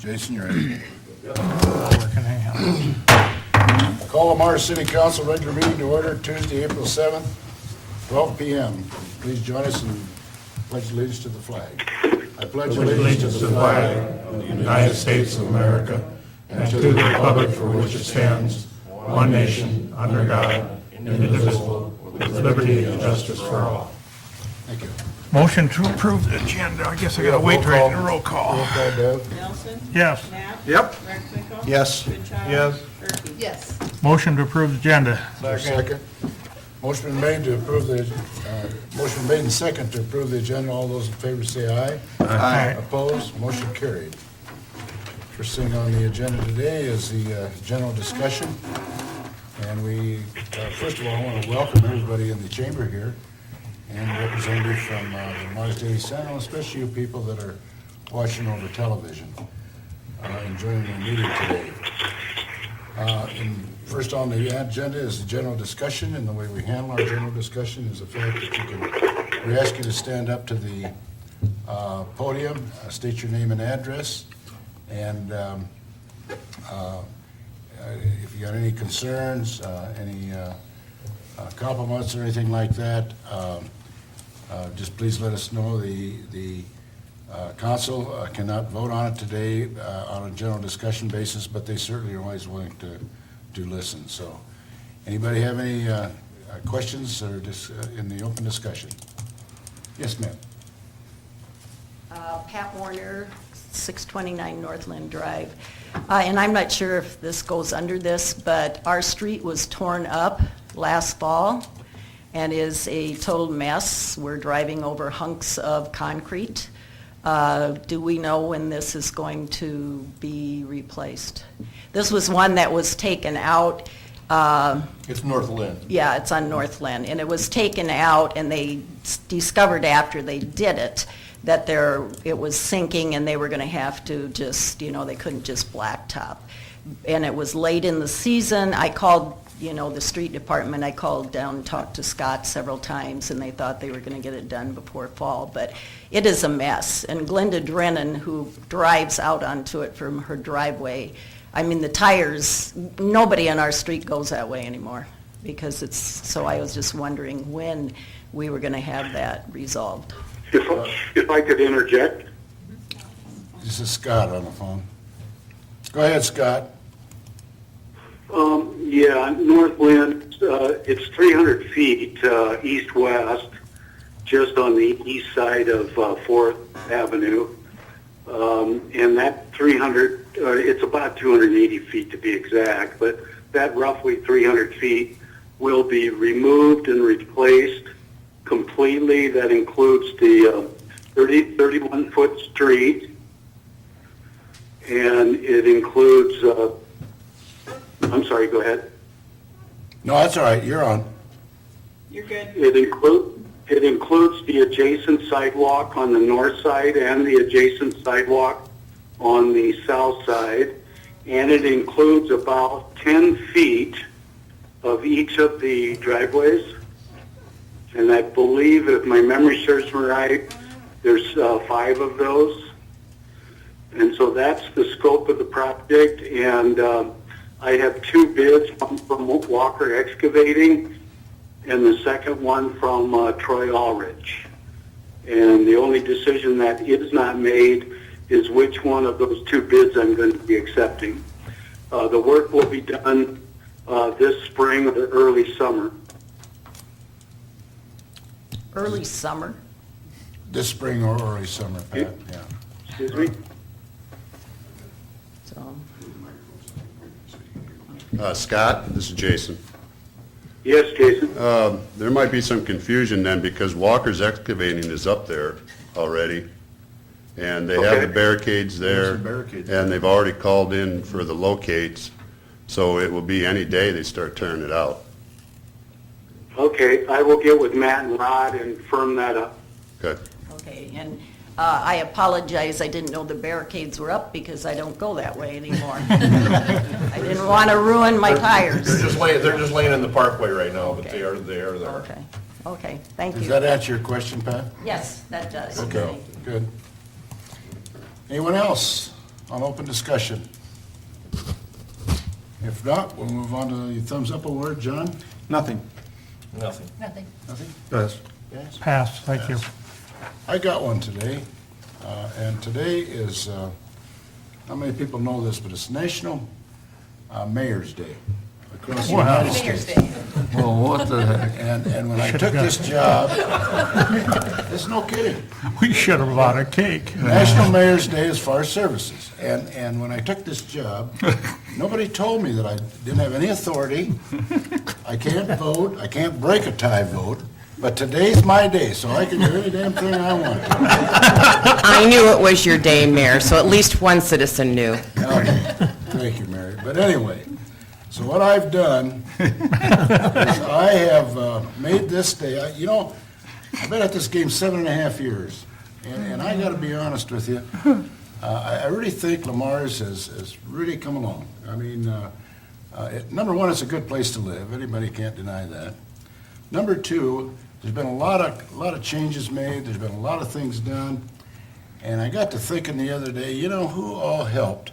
Jason, you're ready. Working hand. Call Lamar City Council regular meeting to order Tuesday, April 7th, 12 p.m. Please join us in pledge allegiance to the flag. I pledge Allegiance to the flag of the United States of America and to the republic for which it stands, one nation, under God, indivisible, with liberty and justice for all. Thank you. Motion to approve the agenda. I guess I gotta wait till I get a roll call. Roll call, Deb. Nelson? Yes. Knapp? Yep. Rexbecko? Yes. Goodchild? Yes. Turkey? Yes. Motion to approve the agenda. Second. Motion been made to approve the, motion made and second to approve the agenda. All those in favor say aye. Aye. Opposed? Motion carried. First thing on the agenda today is the general discussion. And we, first of all, I want to welcome everybody in the chamber here and representatives from the Mars Daily Sentinel, especially you people that are watching over television, enjoying the meeting today. First on the agenda is the general discussion, and the way we handle our general discussion is the fact that we ask you to stand up to the podium, state your name and address, and if you got any concerns, any compliments or anything like that, just please let us know. The council cannot vote on it today on a general discussion basis, but they certainly are always willing to listen. So, anybody have any questions or just in the open discussion? Yes, ma'am. Pat Warner, 629 Northland Drive. And I'm not sure if this goes under this, but our street was torn up last fall and is a total mess. We're driving over hunks of concrete. Do we know when this is going to be replaced? This was one that was taken out. It's Northland. Yeah, it's on Northland, and it was taken out, and they discovered after they did it that it was sinking, and they were going to have to just, they couldn't just blacktop. And it was late in the season. I called, the street department. I called down and talked to Scott several times, and they thought they were going to get it done before fall. But it is a mess. And Glenda Drennan, who drives out onto it from her driveway, the tires, nobody on our street goes that way anymore because so I was just wondering when we were going to have that resolved. If I could interject, This is Scott on the phone. Go ahead, Scott. Northland, it's 300 feet east-west, just on the east side of 4th Avenue. And that 300, it's about 280 feet to be exact, but that roughly 300 feet will be removed and replaced completely. That includes the 31-foot street, and it includes, I'm sorry, go ahead. No, that's all right. You're on. You're good. It includes the adjacent sidewalk on the north side and the adjacent sidewalk on the south side, and it includes about 10 feet of each of the driveways. And I believe, if my memory serves me right, there's 5 of those. And so that's the scope of the project, and I have 2 bids, one from Walker Excavating and the second one from Troy Allrich. And the only decision that is not made is which one of those 2 bids I'm going to be accepting. The work will be done this spring or early summer. Early summer? This spring or early summer, Pat. Yeah. Excuse me? So, Scott, this is Jason. Yes, Jason. There might be some confusion then because Walker's Excavating is up there already, and they have Okay. the barricades there, and they've already called in for the locates, so it will be any day they start tearing it out. Okay, I will get with Matt and Rod and firm that up. Okay. okay, and I apologize, I didn't know the barricades were up because I don't go that way anymore. I didn't want to ruin my tires. They're just laying in the parkway right now, but they are there. Okay, thank Does you. that answer your question, Pat? Yes, that does. Okay, good. Anyone else on open discussion? If not, we'll move on to the thumbs up award. John? Nothing. Nothing. Nothing. Nothing? Yes. Yes? Pass, thank you. I got one today, and today is, how many people know this, but it's National Mayor's Day across the Wow. United States. Well, what the heck? And when I took this job, it's no kidding. We should have bought a cake. National Mayor's Day is for our services. And when I took this job, nobody told me that I didn't have any authority. I can't vote, I can't break a tie vote, but today's my day, so I can do any damn thing I want. I knew it was your day, Mayor, so at least one citizen knew. Okay. Thank you, Mary. But anyway, so what I've done is I have made this day, I've been at this game 7.5 years, and I got to be honest with you, I really think Lamar's has really come along. I mean, number one, it's a good place to live. Anybody can't deny that. Number two, there's been a lot of changes made. There's been a lot of things done. And I got to thinking the other day, who all helped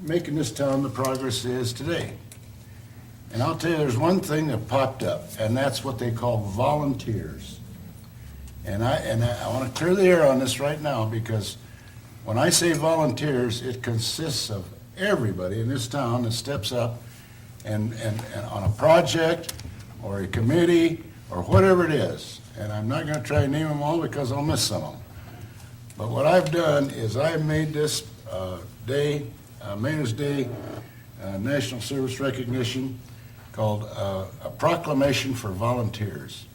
making this town the progress it is today? And I'll tell you, there's one thing that popped up, and that's what they call volunteers. And I want to clear the air on this right now, because when I say volunteers, it consists of everybody in this town that steps up and on a project or a committee or whatever it is. And I'm not going to try to name them all because I'll miss some of them. But what I've done is I've made this day, Mayor's Day, National Service Recognition, called a proclamation for volunteers.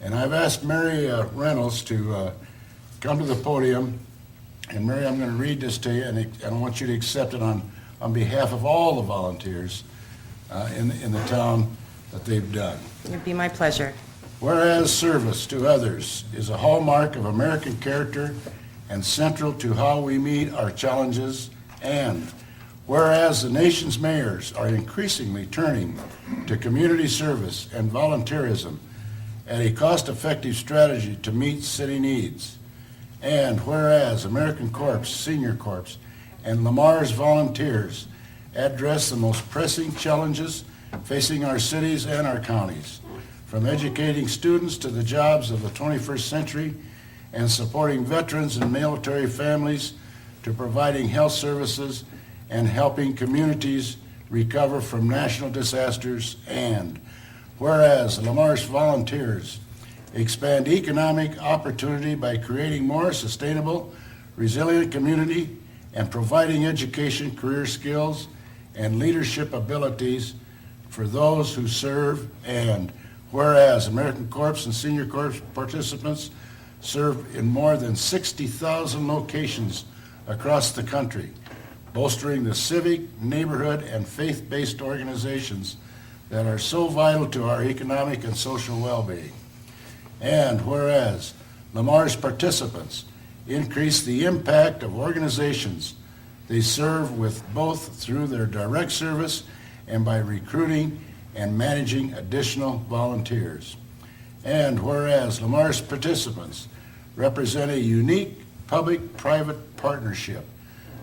And I've asked Mary Reynolds to come to the podium. And Mary, I'm going to read this to you, and I want you to accept it on behalf of all the volunteers in the town that they've done. It'd be my pleasure. Whereas service to others is a hallmark of American character and central to how we meet our challenges, and whereas the nation's mayors are increasingly turning to community service and volunteerism as a cost-effective strategy to meet city needs, and whereas American Corps, Senior Corps, and Lamar's volunteers address the most pressing challenges facing our cities and our counties, from educating students to the jobs of the 21st century and supporting veterans and military families to providing health services and helping communities recover from national disasters, and whereas Lamar's volunteers expand economic opportunity by creating more sustainable, resilient community and providing education, career skills, and leadership abilities for those who serve, and whereas American Corps and Senior Corps participants serve in more than 60,000 locations across the country, bolstering the civic, neighborhood, and faith-based organizations that are so vital to our economic and social well-being. And whereas Lamar's participants increase the impact of organizations they serve with, both through their direct service and by recruiting and managing additional volunteers. And whereas Lamar's participants represent a unique public-private partnership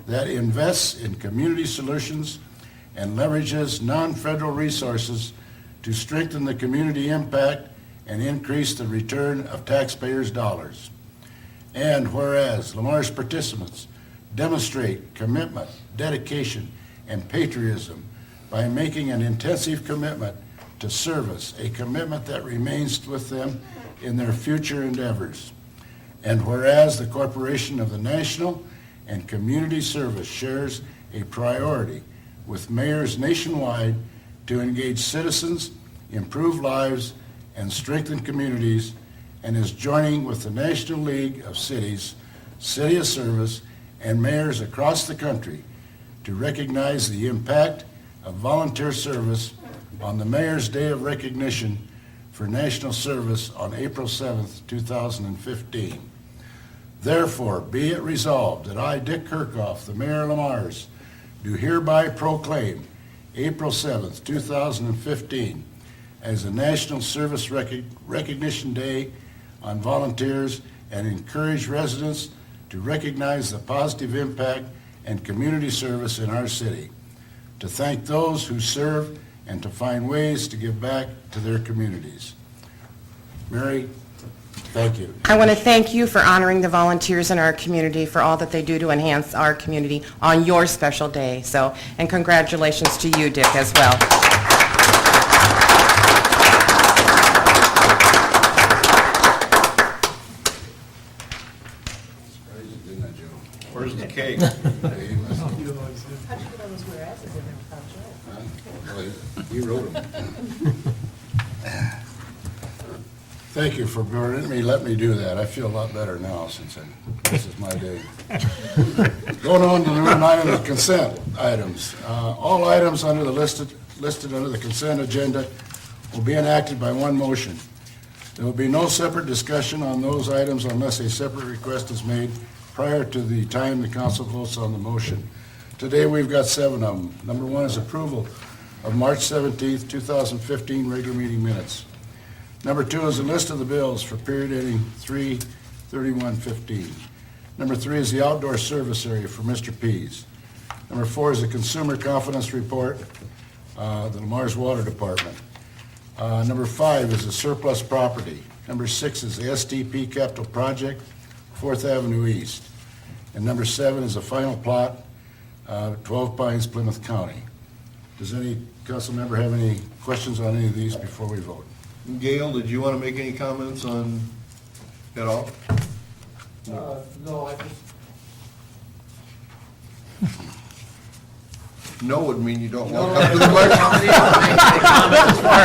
that invests in community solutions and leverages non-federal resources to strengthen the community impact and increase the return of taxpayers' dollars. And whereas Lamar's participants demonstrate commitment, dedication, and patriotism by making an intensive commitment to service, a commitment that remains with them in their future endeavors. And whereas the Corporation of the National and Community Service shares a priority with mayors nationwide to engage citizens, improve lives, and strengthen communities, and is joining with the National League of Cities, City of Service, and mayors across the country to recognize the impact of volunteer service on the Mayor's Day of Recognition for National Service on April 7th, 2015. Therefore, be it resolved that I, Dick Kirchhoff, the Mayor of Lamar's, do hereby proclaim April 7th, 2015 as a National Service Recognition Day on volunteers, and encourage residents to recognize the positive impact and community service in our city, to thank those who serve and to find ways to give back to their communities. Mary, thank you. I want to thank you for honoring the volunteers in our community for all that they do to enhance our community on your special day. So, and congratulations to you, Dick, as well. Didn't I, Joe? Where's the cake? Hey, listen. Huh? Well, he wrote them. Thank you for letting me do that. I feel a lot better now since this is my day. Going on to number 9 on the consent items. All items under the listed under the consent agenda will be enacted by one motion. There will be no separate discussion on those items unless a separate request is made prior to the time the council votes on the motion. Today, we've got 7 of them. Number 1 is approval of March 17th, 2015 regular meeting minutes. Number 2 is a list of the bills for period ending 3/31/15. Number 3 is the outdoor service area for Mr. Pease. Number 4 is the consumer confidence report, the Lamar's Water Department. Number 5 is the surplus property. Number 6 is the STP capital project, 4th Avenue East. And number 7 is the final plot, 12 Pines, Plymouth County. Does any council member have any questions on any of these before we vote? Gail, did you want to make any comments on, at all? No, I just. No would mean you don't want to come to the question. As far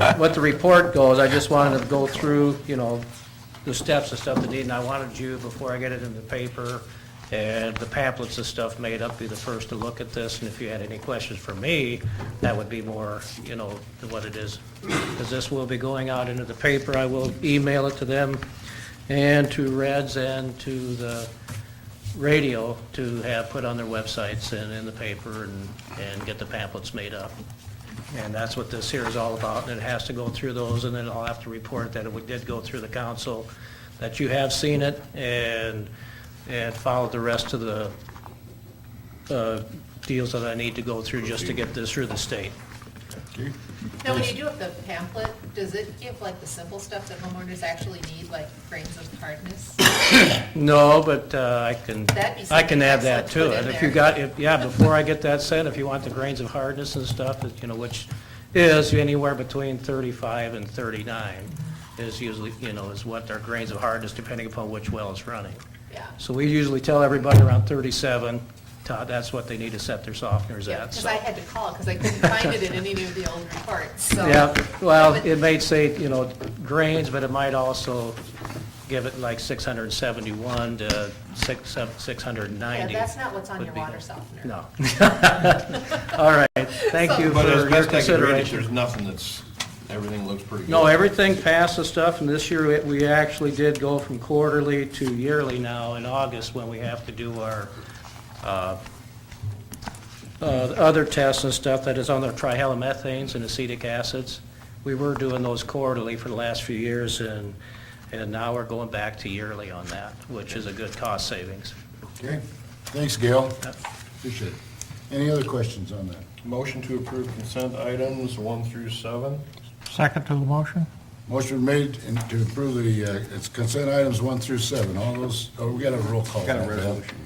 as what the report goes, I just wanted to go through, the steps and stuff that need, and I wanted you, before I get it in the paper, and the pamphlets and stuff made up, be the first to look at this, and if you had any questions for me, that would be more, than what it is. Because this will be going out into the paper, I will email it to them, and to Reds, and to the radio, to have put on their websites and in the paper, and get the pamphlets made up. And that's what this here is all about, and it has to go through those, and then I'll have to report that it did go through the council, that you have seen it, and followed the rest of the deals that I need to go through just to get this through the state. Okay. Now, when you do up the pamphlet, does it give like the simple stuff that homeowners actually need, like grains of hardness? No, but I can That'd be add something that excellent to to put it. in If you there. before I get that sent, if you want the grains of hardness and stuff, which is anywhere between 35 and 39, is usually, is what our grains of hardness, depending upon which well it's running. Yeah. So we usually tell everybody around 37, that's what they need to set their softeners Yeah, at. because So. I had to call, because I couldn't find it in any of the old reports, so. Yeah, well, But- it may say, grains, but it might also give it like 671 to 690. Yeah, that's not what's on would your be water the- softener. No. All right, thank you But for as your best I can read it, consideration. there's nothing everything looks pretty good. No, everything passed the stuff, and this year we actually did go from quarterly to yearly now in August, when we have to do our other tests and stuff that is on the trihalomethanes and acetic acids. We were doing those quarterly for the last few years, and now we're going back to yearly on that, which is a good cost savings. Okay. Thanks, Gail. Yep. Appreciate it. Any other questions on that? Motion to approve consent items 1 through 7. Second to the motion? Motion made to approve it's consent items 1 through 7. All those, we got a roll call. Got a on that. resolution,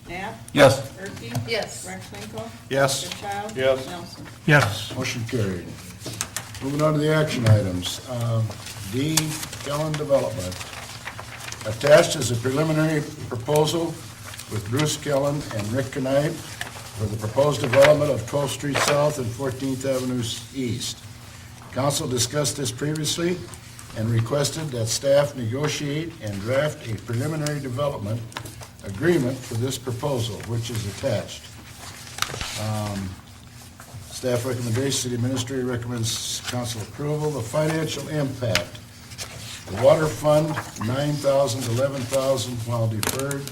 Knapp? Yes. Gerke? Yes. Rexbenko? Yes. Goodchild? Yes. Nelson? Yes. Motion carried. Moving on to the action items. D, Kellen Development. Attached is a preliminary proposal with Bruce Kellen and Rick Knipe for the proposed development of 12th Street South and 14th Avenue East. Council discussed this previously and requested that staff negotiate and draft a preliminary development agreement for this proposal, which is attached. Staff recommendation, city administrator recommends council approval. The financial impact. The water fund, $9,000 to $11,000 while deferred.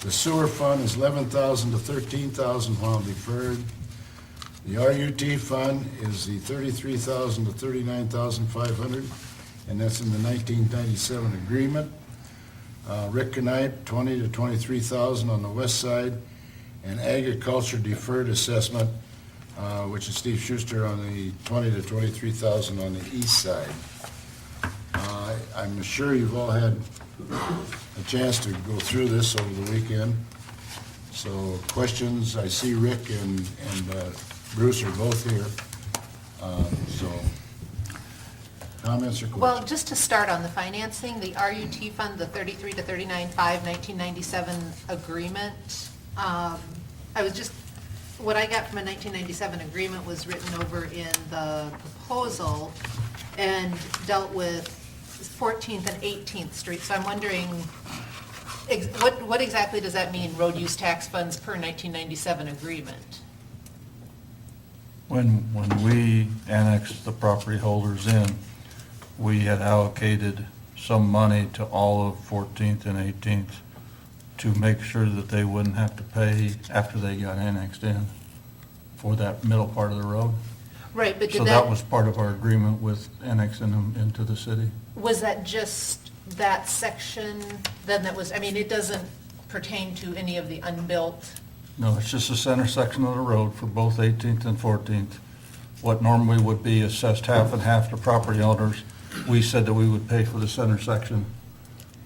The sewer fund is $11,000 to $13,000 while deferred. The RUT fund is the $33,000 to $39,500, and that's in the 1997 agreement. Rick Knight, 20 to 23,000 on the west side, and agriculture deferred assessment, which is Steve Schuster, on the 20 to 23,000 on the east side. I'm sure you've all had a chance to go through this over the weekend. So questions, I see Rick and Bruce are both here. So comments or questions? Well, just to start on the financing, the RUT fund, the 33 to 39.5, 1997 agreement, what I got from a 1997 agreement was written over in the proposal and dealt with 14th and 18th Street. So I'm wondering, what exactly does that mean, road use tax funds per 1997 agreement? When we annexed the property holders in, we had allocated some money to all of 14th and 18th to make sure that they wouldn't have to pay after they got annexed in for that middle part of the road. Right, but So did that was part of our agreement with annexing them into the city. was that just that section, then that was, I mean, it doesn't pertain to any of the unbuilt? No, it's just the center section of the road for both 18th and 14th. What normally would be assessed half and half to property owners, we said that we would pay for the center section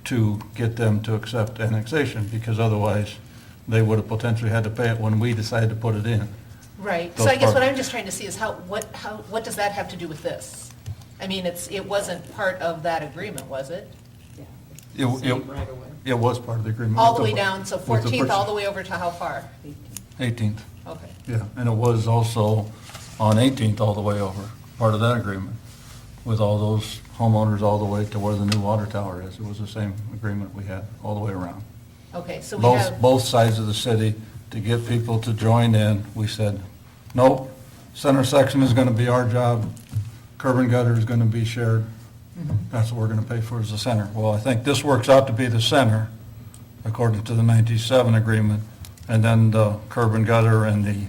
to get them to accept annexation, because otherwise they would have potentially had to pay it when we decided to put it in. Right, Those so I guess what part- I'm just trying to see is what does that have to do with this? I mean, it wasn't part of that agreement, was it? It was part of the agreement. All the with way down, so with the 14th all purchase. the way over to how far? 18th, Okay. yeah, and it was also on 18th all the way over, part of that agreement, with all those homeowners all the way to where the new water tower is. It was the same agreement we had all the way around. Okay, so we have, Both sides of the city, to get people to join in, we said, nope, center section is gonna be our job, curb and gutter is gonna be shared. That's what we're gonna pay for, is the center. Well, I think this works out to be the center, according to the 97 agreement, and then the curb and gutter and the,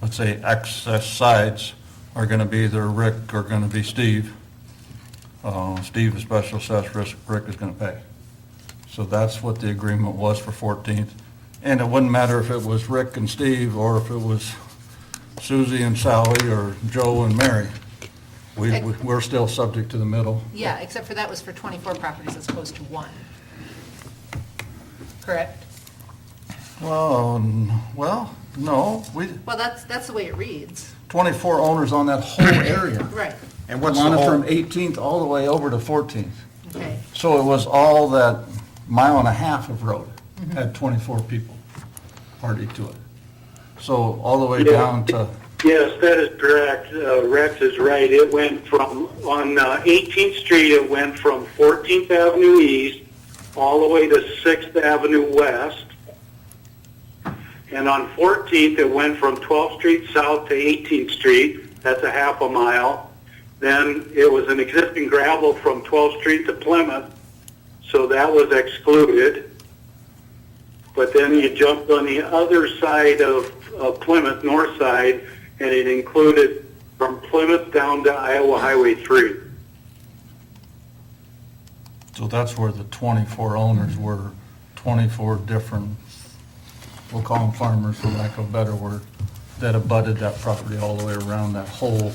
let's say, excess sides are gonna be either Rick or gonna be Steve. Steve is special assessed, Rick is gonna pay. So that's what the agreement was for 14th. And it wouldn't matter if it was Rick and Steve, or if it was Susie and Sally, or Joe and Mary. We're still subject to the middle. yeah, except for that was for 24 properties as opposed to one. Correct? Well, no, Well, that's the way it reads. 24 owners on that whole area. Right, And what's On the it whole, from 18th all the way over to 14th. okay. So it was all that mile and a half of road had 24 people party to it. So all the way Yeah. down to, Yes, that is correct. Rex is right. It went from, on 18th Street, it went from 14th Avenue East all the way to 6th Avenue West. And on 14th, it went from 12th Street South to 18th Street. That's a half a mile. Then it was an existing gravel from 12th Street to Plymouth, so that was excluded. But then you jumped on the other side of Plymouth, north side, and it included from Plymouth down to Iowa Highway 3. so that's where the 24 owners were, 24 different, we'll call them farmers for lack of a better word, that abutted that property all the way around that whole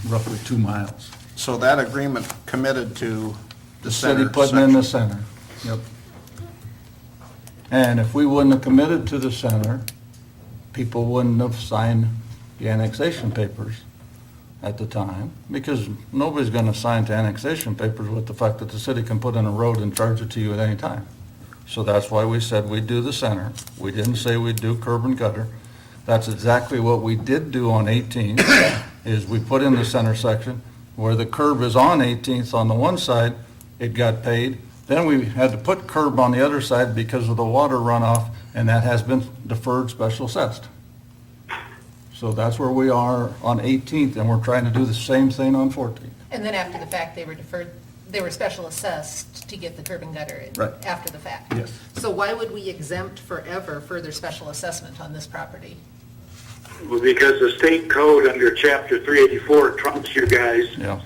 roughly 2 miles. so that agreement committed to the City center putting in the section. center, yep. And if we wouldn't have committed to the center, people wouldn't have signed the annexation papers at the time, because nobody's gonna sign to annexation papers with the fact that the city can put in a road and charge it to you at any time. So that's why we said we'd do the center. We didn't say we'd do curb and gutter. That's exactly what we did do on 18th, is we put in the center section where the curb is on 18th on the one side, it got paid. Then we had to put curb on the other side because of the water runoff, and that has been deferred special assessed. So that's where we are on 18th, and we're trying to do the same thing on 14th. And then after the fact, they were deferred, they were special assessed to get the curb and gutter in Right. after the fact. Yes. So why would we exempt forever further special assessment on this property? Well, because the state code under Chapter 384 trumps you guys Yeah.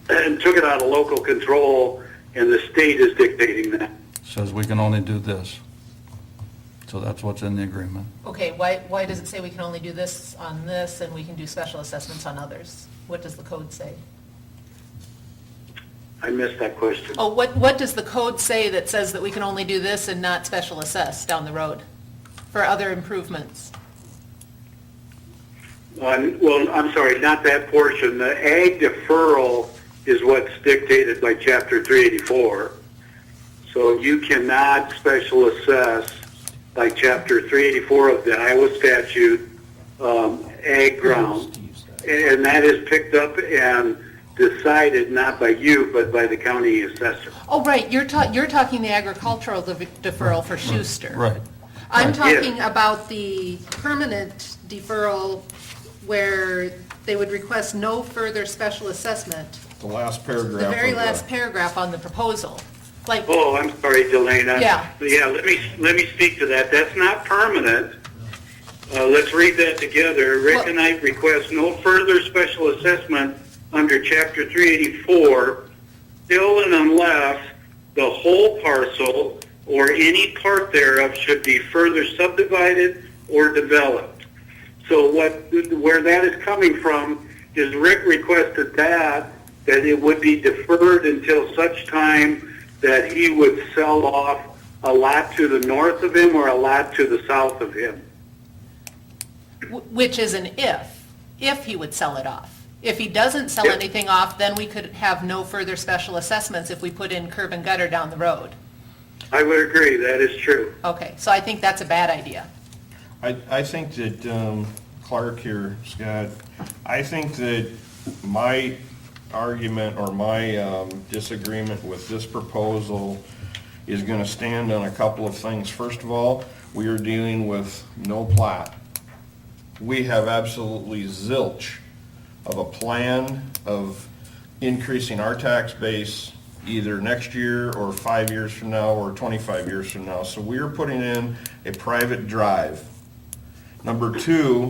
and took it out of local control, and the state is dictating that. says we can only do this. So that's what's in the agreement. Okay, why does it say we can only do this on this and we can do special assessments on others? What does the code say? I missed that question. Oh, what does the code say that says that we can only do this and not special assess down the road for other improvements? Well, I'm sorry, not that portion. The ag deferral is what's dictated by Chapter 384. So you cannot special assess by Chapter 384 of the Iowa statute, ag ground. And that is picked up and decided not by you, but by the county assessor. Oh, right, you're talking the agricultural deferral for Schuster. Right. I'm Right. talking about the permanent deferral where they would request no further special assessment. The last paragraph. The very of last paragraph on the proposal. Like, Oh, I'm sorry, Delana. Yeah. Yeah, let me speak to that. That's not permanent. Let's read that together. Rick Well- and I request no further special assessment under Chapter 384, till and unless the whole parcel or any part thereof should be further subdivided or developed. So where that is coming from is Rick requested that it would be deferred until such time that he would sell off a lot to the north of him or a lot to the south of him. which is an if he would sell it off. If he doesn't sell Yep. anything off, then we could have no further special assessments if we put in curb and gutter down the road. I would agree, that is true. Okay, so I think that's a bad idea. I think that, Clark here, Scott, I think that my argument or my disagreement with this proposal is gonna stand on a couple of things. First of all, we are dealing with no plat. We have absolutely zilch of a plan of increasing our tax base either next year or 5 years from now or 25 years from now. So we are putting in a private drive. Number two,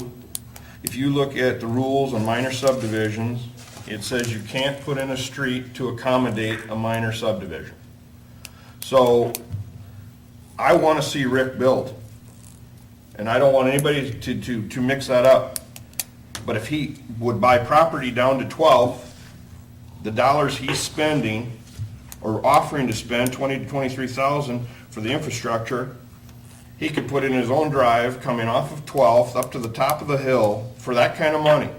if you look at the rules on minor subdivisions, it says you can't put in a street to accommodate a minor subdivision. So I want to see Rick build. And I don't want anybody to mix that up. But if he would buy property down to 12, the dollars he's spending or offering to spend, 20 to 23,000 for the infrastructure, he could put in his own drive coming off of 12th up to the top of the hill for that kind of money.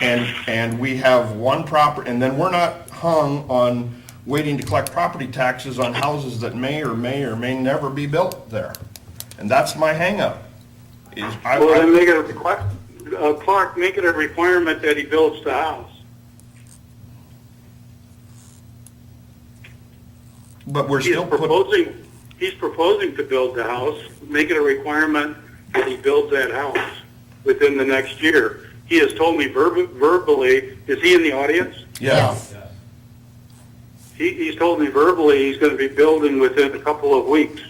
And we have one property, and then we're not hung on waiting to collect property taxes on houses that may or may never be built there. And that's my hangup. Well, then make it Clark, make it a requirement that he builds the house. But we're still He's proposing to build the house, make it a requirement that he builds that house within the next year. He has told me verbally, is he in the audience? Yeah. He's told me verbally he's going to be building within a couple of weeks.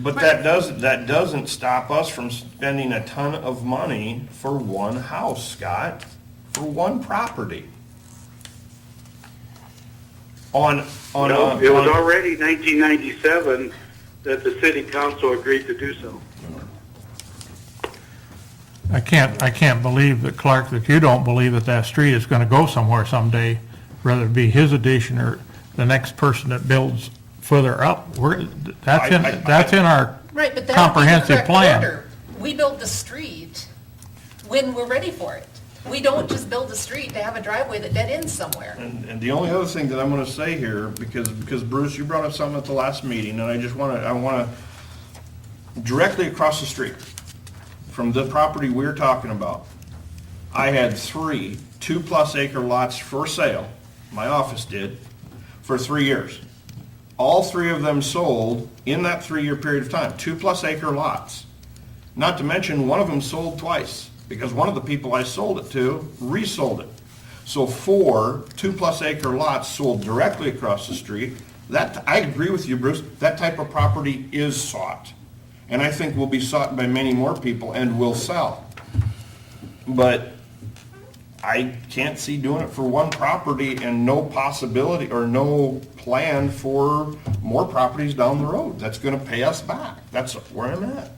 But that doesn't stop us from spending a ton of money for one house, Scott, for one property. It was already 1997 that the city council agreed to do so. I can't believe that, Clark, that you don't believe that that street is gonna go somewhere someday, whether it be his addition or the next person that builds further up. That's in our Right, but that would be the comprehensive correct plan. order. We build the street when we're ready for it. We don't just build a street to have a driveway that dead ends somewhere. And the only other thing that I'm gonna say here, because Bruce, you brought up something at the last meeting, and I wanna, directly across the street from the property we're talking about, I had 3 2+ acre lots for sale, my office did, for 3 years. All 3 of them sold in that 3-year period of time, 2+ acre lots. Not to mention, one of them sold twice, because one of the people I sold it to resold it. So 4 2+ acre lots sold directly across the street. That, I agree with you, Bruce, that type of property is sought. And I think will be sought by many more people and will sell. But I can't see doing it for one property and no possibility or no plan for more properties down the road. That's gonna pay us back. That's where I'm at,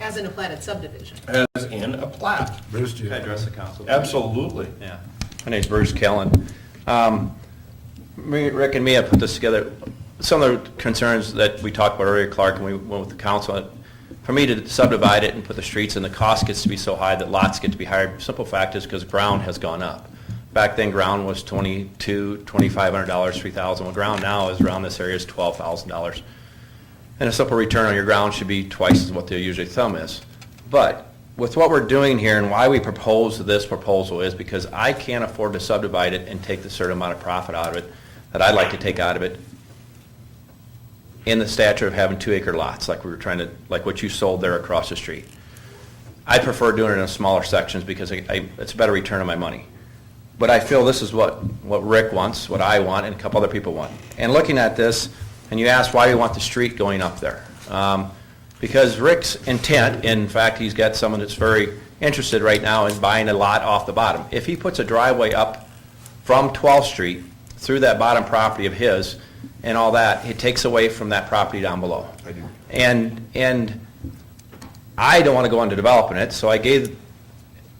As in a platted subdivision. as in a plat. Bruce, do you? Can I address the council? Absolutely. Yeah. My name's Bruce Kellen. Rick and me have put this together. Some of the concerns that we talked about earlier, Clark, and we went with the council, for me to subdivide it and put the streets in, the cost gets to be so high that lots get to be higher. Simple fact is because ground has gone up. Back then, ground was $2,500, $3,000. Well, ground now is around this area is $12,000. And a simple return on your ground should be twice as what the usual thumb is. But with what we're doing here and why we propose this proposal is because I can't afford to subdivide it and take the certain amount of profit out of it that I'd like to take out of it in the stature of having 2-acre lots like we were trying to, like what you sold there across the street. I prefer doing it in smaller sections because it's a better return on my money. But I feel this is what Rick wants, what I want, and a couple other people want. And looking at this, and you ask why you want the street going up there. Because Rick's intent, in fact, he's got someone that's very interested right now in buying a lot off the bottom. If he puts a driveway up from 12th Street through that bottom property of his and all that, it takes away from that property down below. I do. And I don't want to go into developing it, so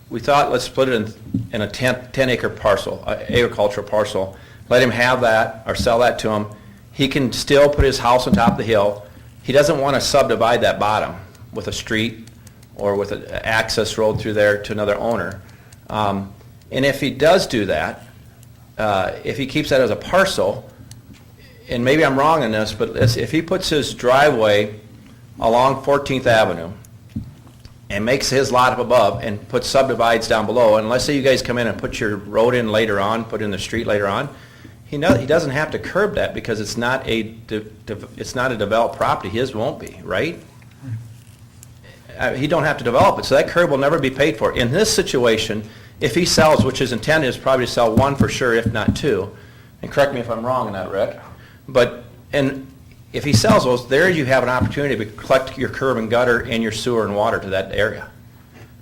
we thought let's split it in a 10-acre parcel, agricultural parcel. Let him have that or sell that to him. He can still put his house on top of the hill. He doesn't want to subdivide that bottom with a street or with an access road through there to another owner. And if he does do that, if he keeps that as a parcel, and maybe I'm wrong on this, but if he puts his driveway along 14th Avenue and makes his lot up above and puts subdivides down below, and let's say you guys come in and put your road in later on, put in the street later on, he doesn't have to curb that because it's not a developed property. His won't be, right? He don't have to develop it, so that curb will never be paid for. In this situation, if he sells, which his intent is probably to sell one for sure, if not two, and correct me if I'm wrong on that, Rick, and if he sells those, there you have an opportunity to collect your curb and gutter and your sewer and water to that area.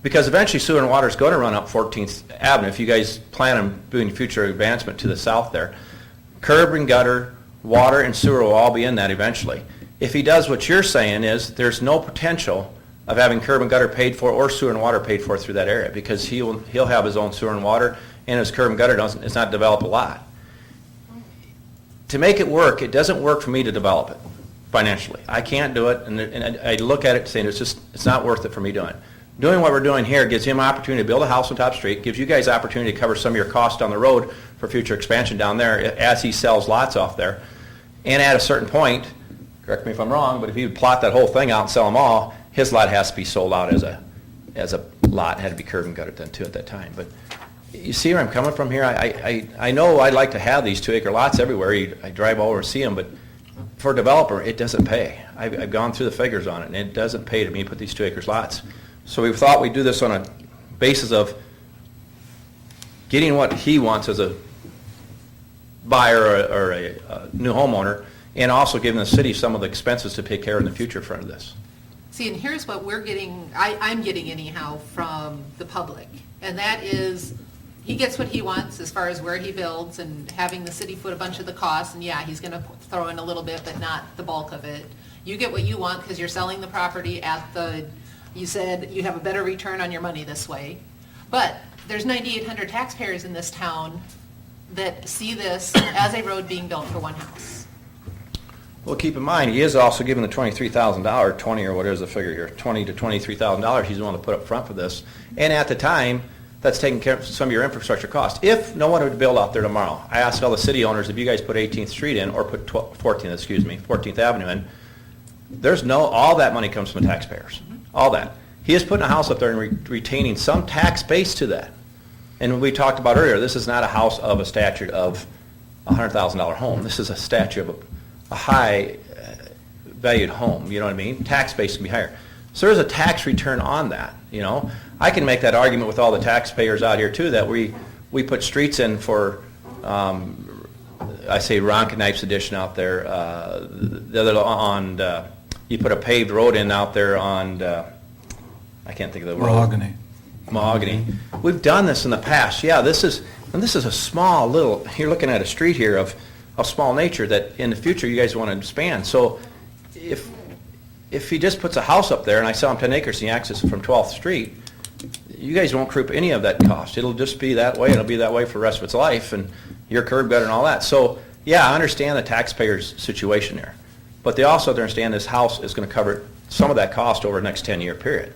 Because eventually sewer and water is going to run up 14th Avenue if you guys plan on doing future advancement to the south there. Curb and gutter, water and sewer will all be in that eventually. If he does what you're saying is there's no potential of having curb and gutter paid for or sewer and water paid for through that area because he'll have his own sewer and water and his curb and gutter it's not developed a lot. To make it work, it doesn't work for me to develop it financially. I can't do it, and I look at it saying it's not worth it for me doing it. Doing what we're doing here gives him an opportunity to build a house on top street, gives you guys opportunity to cover some of your costs down the road for future expansion down there as he sells lots off there. And at a certain point, correct me if I'm wrong, but if he would plot that whole thing out and sell them all, his lot has to be sold out as a lot and had to be curb and gutted then too at that time. But you see where I'm coming from here? I know I'd like to have these 2-acre lots everywhere. I drive over and see them, but for a developer, it doesn't pay. I've gone through the figures on it, and it doesn't pay to me to put these 2-acre lots. So we thought we'd do this on a basis of getting what he wants as a buyer or a new homeowner, and also giving the city some of the expenses to take care of in the future for this. See, and here's what we're getting, I'm getting anyhow from the public, and that is, he gets what he wants as far as where he builds and having the city foot a bunch of the costs, and yeah, he's gonna throw in a little bit, but not the bulk of it. You get what you want because you're selling the property you said you have a better return on your money this way. But there's 9,800 taxpayers in this town that see this as a road being built for one house. Well, keep in mind, he is also given the $23,000, 20 or whatever is the figure here, $20,000 to $23,000 he's willing to put up front for this. And at the time, that's taking care of some of your infrastructure costs. If no one would build out there tomorrow, I asked all the city owners, if you guys put 18th Street in, or put 14th Avenue in, all that money comes from the taxpayers. All that. He is putting a house up there and retaining some tax base to that. And we talked about earlier, this is not a house of a statute of a $100,000 home. This is a statute of a high valued home, you know what I mean? Tax base can be higher. So there's a tax return on that, you know? I can make that argument with all the taxpayers out here too, that we put streets in for, I say Ron Knife's addition out there, the other on, you put a paved road in out there on, I can't think of the road. Mahogany. Mahogany. We've done this in the past. Yeah, this is a small little, you're looking at a street here of small nature that in the future you guys want to expand. So if he just puts a house up there and I sell him 10 acres and he accesses from 12th Street, you guys won't recoup any of that cost. It'll just be that way. It'll be that way for the rest of its life, and your curb gutter and all that. So, yeah, I understand the taxpayer's situation there. But they also understand this house is going to cover some of that cost over the next 10-year period.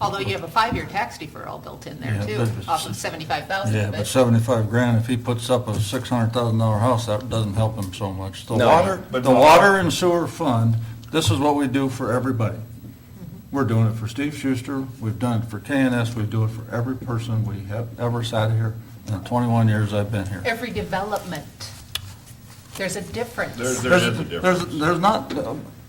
Although you have a 5-year tax deferral built in there Yeah, too, but- off of 75,000 Yeah, of but it. 75 grand, if he puts up a $600,000 house, that doesn't help him so much. The No, water, but the no. water and sewer fund, this is what we do for everybody. We're doing it for Steve Schuster, we've done it for KNS, we do it for every person we have ever sat here in the 21 years I've been here. Every development, there's a difference. There is a difference. There's not,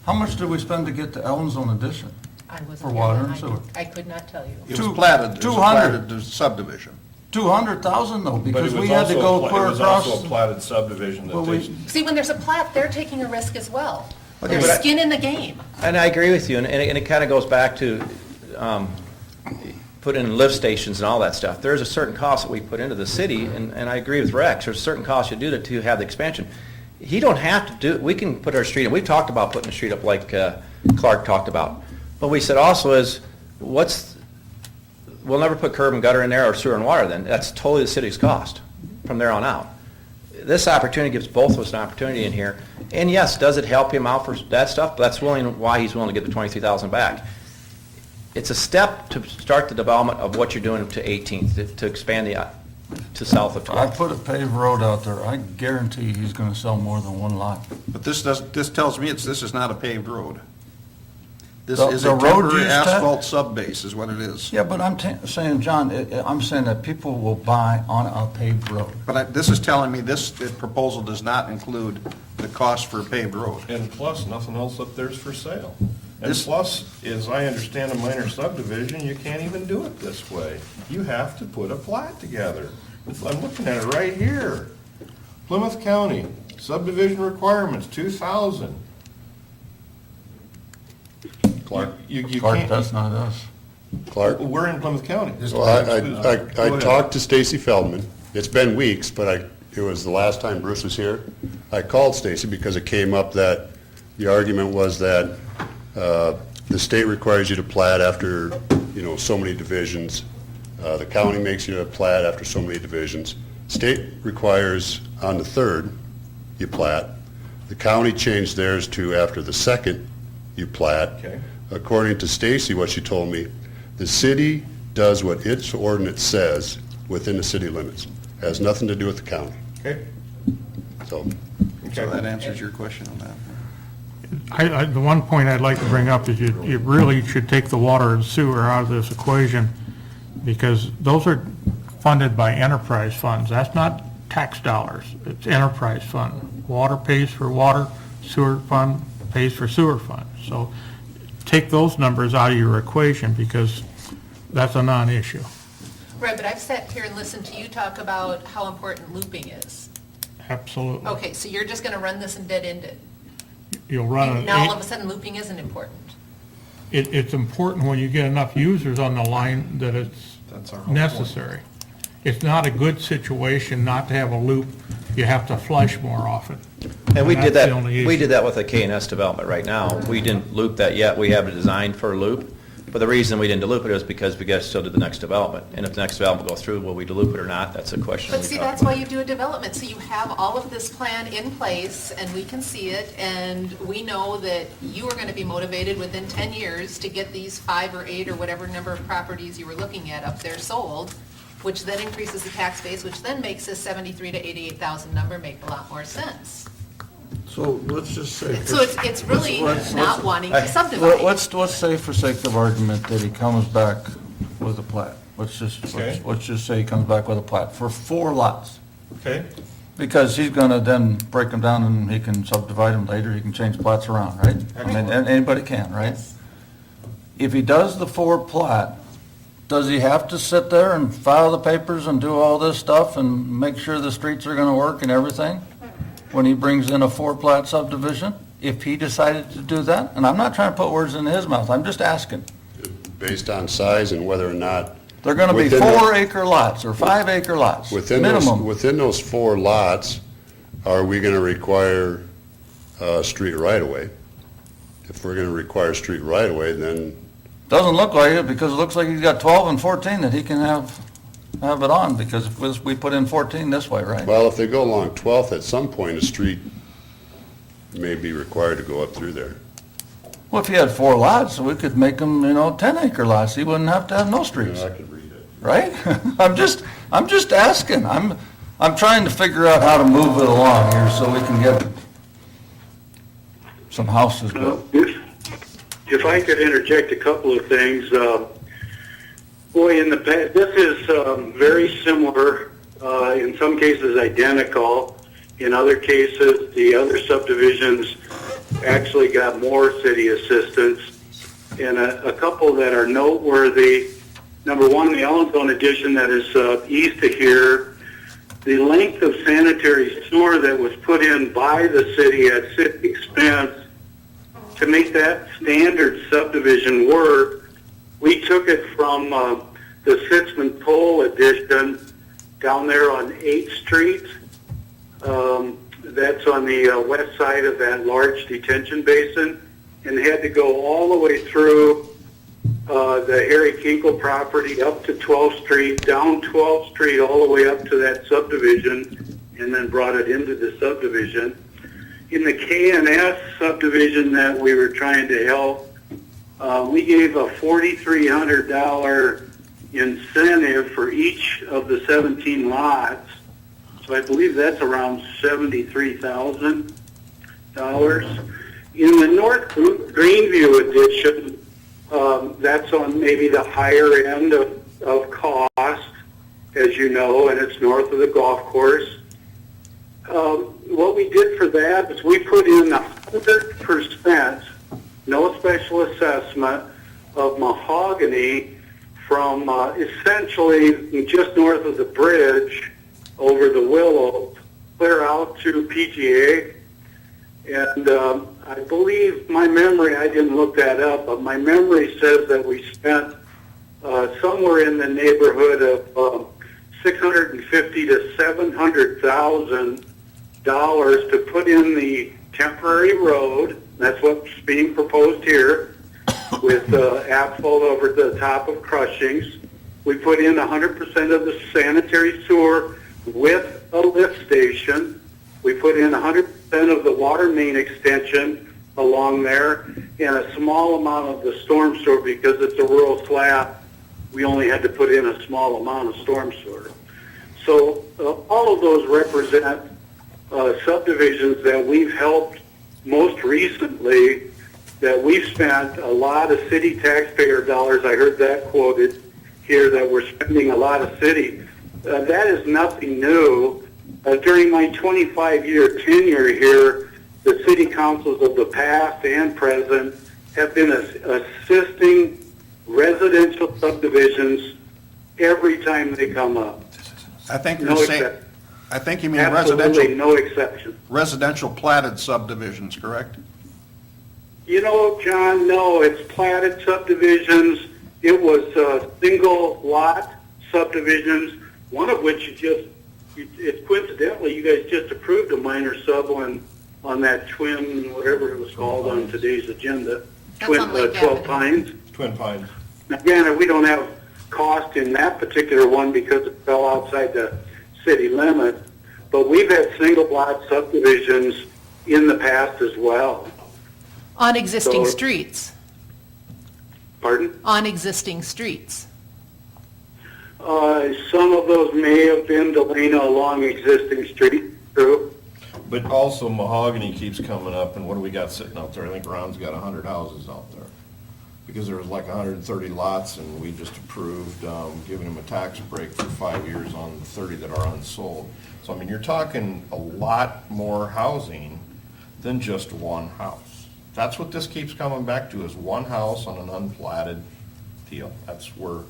how much did we spend to get to Ellenstone Addition? I wasn't For here water then. and sewer. I could not tell you. It Two- was platted, it was a 200. platted subdivision. 200,000 though, But because it was we had to also, go clear it was across. also a platted subdivision Well, that we- they, See, when there's a plat, they're taking a risk as well. Okay, There's but I- skin in the game. And I agree with you, and it kind of goes back to put in lift stations and all that stuff. There's a certain cost that we put into the city, and I agree with Rex, there's a certain cost you do to have the expansion. He don't have to do, we can put our street, and we've talked about putting a street up like Clark talked about. But we said also is, we'll never put curb and gutter in there or sewer and water then. That's totally the city's cost from there on out. This opportunity gives both of us an opportunity in here. And yes, does it help him out for that stuff? That's why he's willing to get the 23,000 back. It's a step to start the development of what you're doing to 18th, to expand to south of I 12th. put a paved road out there, I guarantee he's gonna sell more than one lot. But this tells me this is not a paved road. This The- is the a road temporary used to- asphalt subbase is what it is. Yeah, but I'm saying, John, I'm saying that people will buy on a paved road. But this is telling me this proposal does not include the cost for a paved road. and plus, nothing else up there's for sale. And This- plus, as I understand a minor subdivision, you can't even do it this way. You have to put a plat together. I'm looking at it right here. Plymouth County, subdivision requirements, 2,000. Clark? You Clark, can't. that's not us. Clark? We're in Plymouth County. Well, I Go ahead. talked to Stacy Feldman. It's been weeks, but it was the last time Bruce was here. I called Stacy because it came up that the argument was that the state requires you to plat after, so many divisions. The county makes you a plat after so many divisions. State requires on the third, you plat. The county changed theirs to after the second, you plat. Okay. According to Stacy, what she told me, the city does what its ordinance says within the city limits. Has nothing to do with the county. Okay. So, So that answers your question on that. The one point I'd like to bring up is you really should take the water and sewer out of this equation, because those are funded by enterprise funds. That's not tax dollars. It's enterprise fund. Water pays for water, sewer fund pays for sewer fund. So take those numbers out of your equation, because that's a non-issue. Right, but I've sat here and listened to you talk about how important looping is. Absolutely. Okay, so you're just going to run this and dead end it. You'll run And an now all of a sudden looping isn't important. It's important when you get enough users on the line that it's That's our whole point. necessary. It's not a good situation not to have a loop. You have to flush more often. And we did That's the that, only we issue. did that with the KNS development right now. We didn't loop that yet. We have it designed for a loop. But the reason we didn't loop it is because we got to still do the next development. And if the next development goes through, will we loop it or not? That's a question. But we see, talk that's about. why you do a development, so you have all of this plan in place, and we can see it, and we know that you are gonna be motivated within 10 years to get these 5 or 8 or whatever number of properties you were looking at up there sold, which then increases the tax base, which then makes this 73 to 88,000 number make a lot more sense. So let's just say. So it's really let's- not wanting to subdivide. Let's say for sake of argument that he comes back with a plat. Let's Okay. just say he comes back with a plat for 4 lots. Okay. Because he's gonna then break them down and he can subdivide them later, he can change plats around, right? I mean, anybody can, right? If he does the 4 plat, does he have to sit there and file the papers and do all this stuff and make sure the streets are gonna work and everything? When he brings in a 4 plat subdivision, if he decided to do that? And I'm not trying to put words in his mouth, I'm just asking. based on size and whether or not They're gonna be Within the- 4-acre lots or 5-acre lots, minimum. Within those 4 lots, are we gonna require street right-of-way? If we're gonna require street right-of-way, then, Doesn't look like it, because it looks like he's got 12 and 14 that he can have it on, because if we put in 14 this way, right? well, if they go along 12th, at some point, a street may be required to go up through there. Well, if he had 4 lots, we could make them, 10-acre lots, he wouldn't have to have no streets, I could read it. right? I'm just asking, I'm trying to figure out how to move it along here so we can get some houses built. If I could interject a couple of things, boy, in the past, this is very similar, in some cases identical. In other cases, the other subdivisions actually got more city assistance. And a couple that are noteworthy, number one, the Allentown addition that is east of here, the length of sanitary sewer that was put in by the city at city expense to make that standard subdivision work, we took it from the Sitzman Toll addition down there on 8th Street. That's on the west side of that large detention basin, and had to go all the way through the Harry Kinkle property up to 12th Street, down 12th Street, all the way up to that subdivision, and then brought it into the subdivision. In the K&S subdivision that we were trying to help, we gave a $4,300 incentive for each of the 17 lots. So I believe that's around $73,000. In the North Greenview edition, that's on maybe the higher end of cost, as you know, and it's north of the golf course. What we did for that is we put in 100%, no special assessment, of mahogany from essentially just north of the bridge over the Willow, clear out to PGA. And I believe, my memory, I didn't look that up, but my memory says that we spent somewhere in the neighborhood of $650,000 to $700,000 to put in the temporary road. That's what's being proposed here, with asphalt over the top of crushings. We put in 100% of the sanitary sewer with a lift station. We put in 100% of the water main extension along there, and a small amount of the storm sewer. Because it's a rural slab, we only had to put in a small amount of storm sewer. So all of those represent subdivisions that we've helped most recently, that we've spent a lot of city taxpayer dollars. I heard that quoted here, that we're spending a lot of city. That is nothing new. During my 25-year tenure here, the city councils of the past and present have been assisting residential subdivisions every time they come up. I think No you're saying, exception. I think you mean Absolutely no exception. residential platted subdivisions, correct? You know, John, no, it's platted subdivisions. It was single lot subdivisions, one of which it's coincidentally, you guys just approved a minor sub on that twin, whatever it was called on today's agenda. That's Twin, on Lake 12 Avenue. Pines. Twin Pines. Again, we don't have cost in that particular one because it fell outside the city limit, but we've had single lot subdivisions in the past as well. On existing So- streets, Pardon? on existing streets. Some of those may have been Delano along existing street, true. But also Mahogany keeps coming up, and what do we got sitting out there? I think Ron's got 100 houses out there. Because there was like 130 lots, and we just approved giving them a tax break for 5 years on the 30 that are unsold. So, I mean, you're talking a lot more housing than just one house. That's what this keeps coming back to, is one house on an unplatted deal. That's where it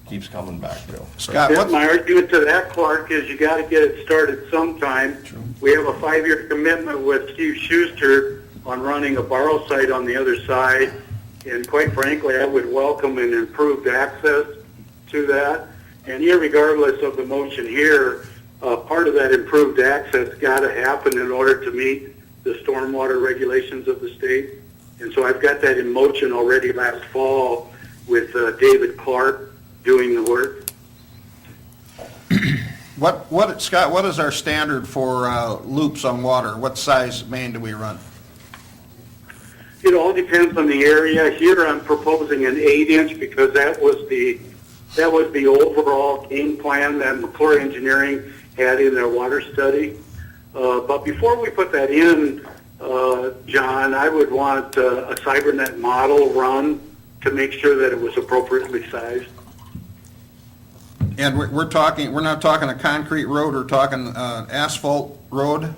keeps coming back to. Scott, Yeah, what, my argument to that, Clark, is you got to get it started sometime. We have a 5-year commitment with Steve Schuster on running a borrow site on the other side, and quite frankly, I would welcome an improved access to that. And irregardless of the motion here, part of that improved access got to happen in order to meet the stormwater regulations of the state. And so I've got that in motion already last fall with David Clark doing the work. Scott, what is our standard for loops on water? What size main do we run? It all depends on the area. Here I'm proposing an 8-inch because that was the overall game plan that McClure Engineering had in their water study. But before we put that in, John, I would want a CyberNet model run to make sure that it was appropriately sized. And we're not talking a concrete road, we're talking asphalt road?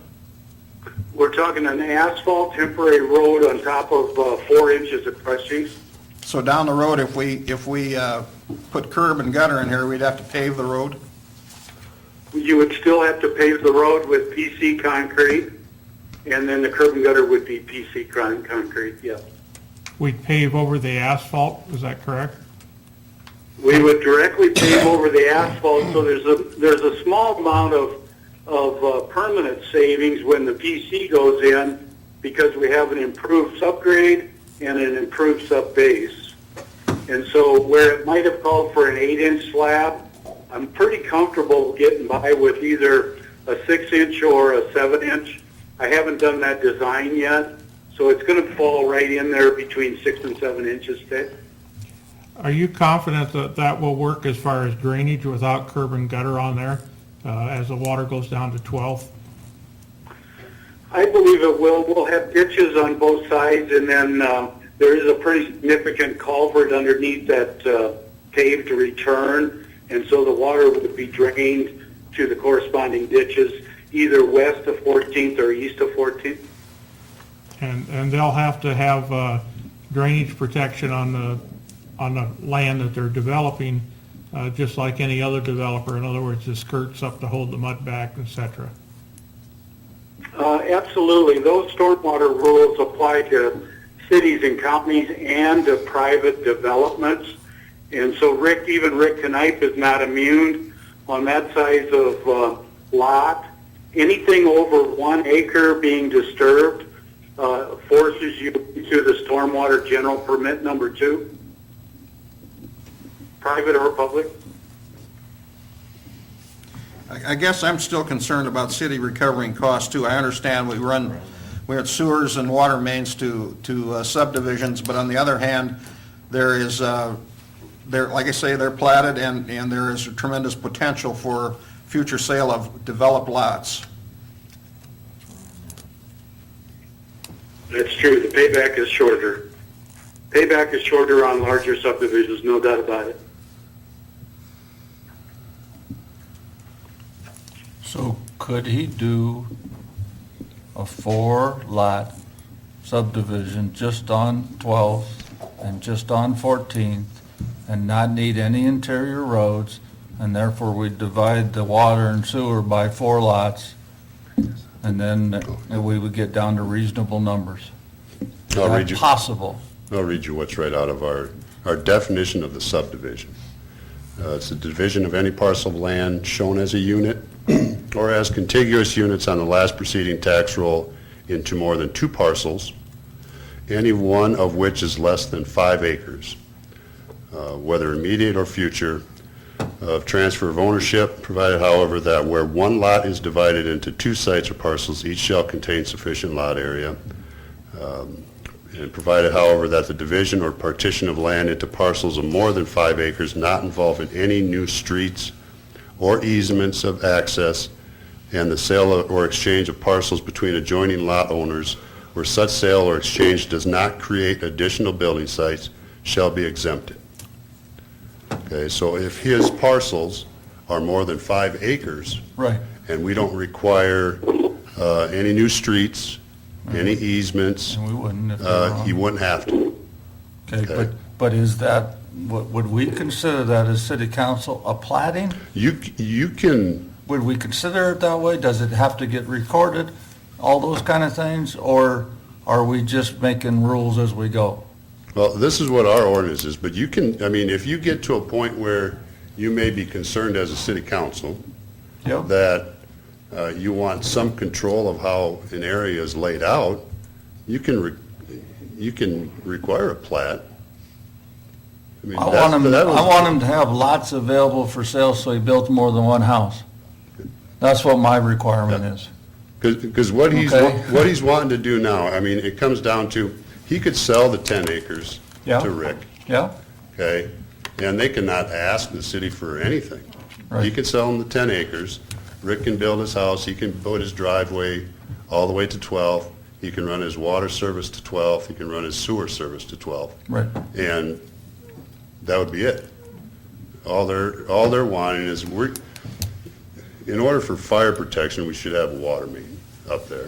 We're talking an asphalt temporary road on top of 4 inches of crushing. So down the road, if we put curb and gutter in here, we'd have to pave the road? You would still have to pave the road with PC concrete, and then the curb and gutter would be PC concrete, yeah. We'd pave over the asphalt, is that correct? We would directly pave over the asphalt, so there's a small amount of permanent savings when the PC goes in because we have an improved subgrade and an improved subbase. And so where it might have called for an 8-inch slab, I'm pretty comfortable getting by with either a 6-inch or a 7-inch. I haven't done that design yet, so it's going to fall right in there between 6 and 7 inches thick. Are you confident that that will work as far as drainage without curb and gutter on there, as the water goes down to 12th? I believe it will. We'll have ditches on both sides, and then there is a pretty significant culvert underneath that paved return, and so the water would be drained to the corresponding ditches, either west of 14th or east of 14th. And they'll have to have drainage protection on the land that they're developing, just like any other developer. In other words, the skirts up to hold the mud back, et cetera. Absolutely. Those stormwater rules apply to cities and counties and to private developments. And so Rick Knipe is not immune on that size of lot. Anything over 1 acre being disturbed forces you to the stormwater general permit number 2. Private or public? I guess I'm still concerned about city recovering costs too. I understand we have sewers and water mains to subdivisions, but on the other hand, there is, like I say, they're platted and there is a tremendous potential for future sale of developed lots. That's true. The payback is shorter. Payback is shorter on larger subdivisions, no doubt about it. So could he do a 4-lot subdivision just on 12th and just on 14th and not need any interior roads, and therefore we divide the water and sewer by 4 lots, and then we would get down to reasonable numbers? Is I'll read that you- possible? I'll read you what's right out of our definition of the subdivision. It's a division of any parcel of land shown as a unit or as contiguous units on the last preceding tax roll into more than 2 parcels, any one of which is less than 5 acres, whether immediate or future, of transfer of ownership, provided, however, that where 1 lot is divided into 2 sites or parcels, each shall contain sufficient lot area, and provided, however, that the division or partition of land into parcels of more than 5 acres not involve in any new streets or easements of access, and the sale or exchange of parcels between adjoining lot owners where such sale or exchange does not create additional building sites shall be exempted. Okay, so if his parcels are more than 5 acres, Right. and we don't require any new streets, any easements, And we wouldn't if they were he on. wouldn't have to. Okay, but is that, would we consider that as city council a plating? You can, Would we consider it that way? Does it have to get recorded? All those kind of things? Or are we just making rules as we go? well, this is what our ordinance is, but you can, I mean, if you get to a point where you may be concerned as a city council Yep. that you want some control of how an area is laid out, you can require a plat. I mean, I that's- want him, that was- I want him to have lots available for sale, so he built more than one house. That's what my requirement is. Because what he's, Okay. what he's wanting to do now, I mean, it comes down to, he could sell the 10 acres Yeah. to Rick, Yeah? okay? And they cannot ask the city for anything. He Right. can sell them the 10 acres, Rick can build his house, he can put his driveway all the way to 12, he can run his water service to 12, he can run his sewer service to 12. Right. And that would be it. All they're wanting is, in order for fire protection, we should have a water main up there.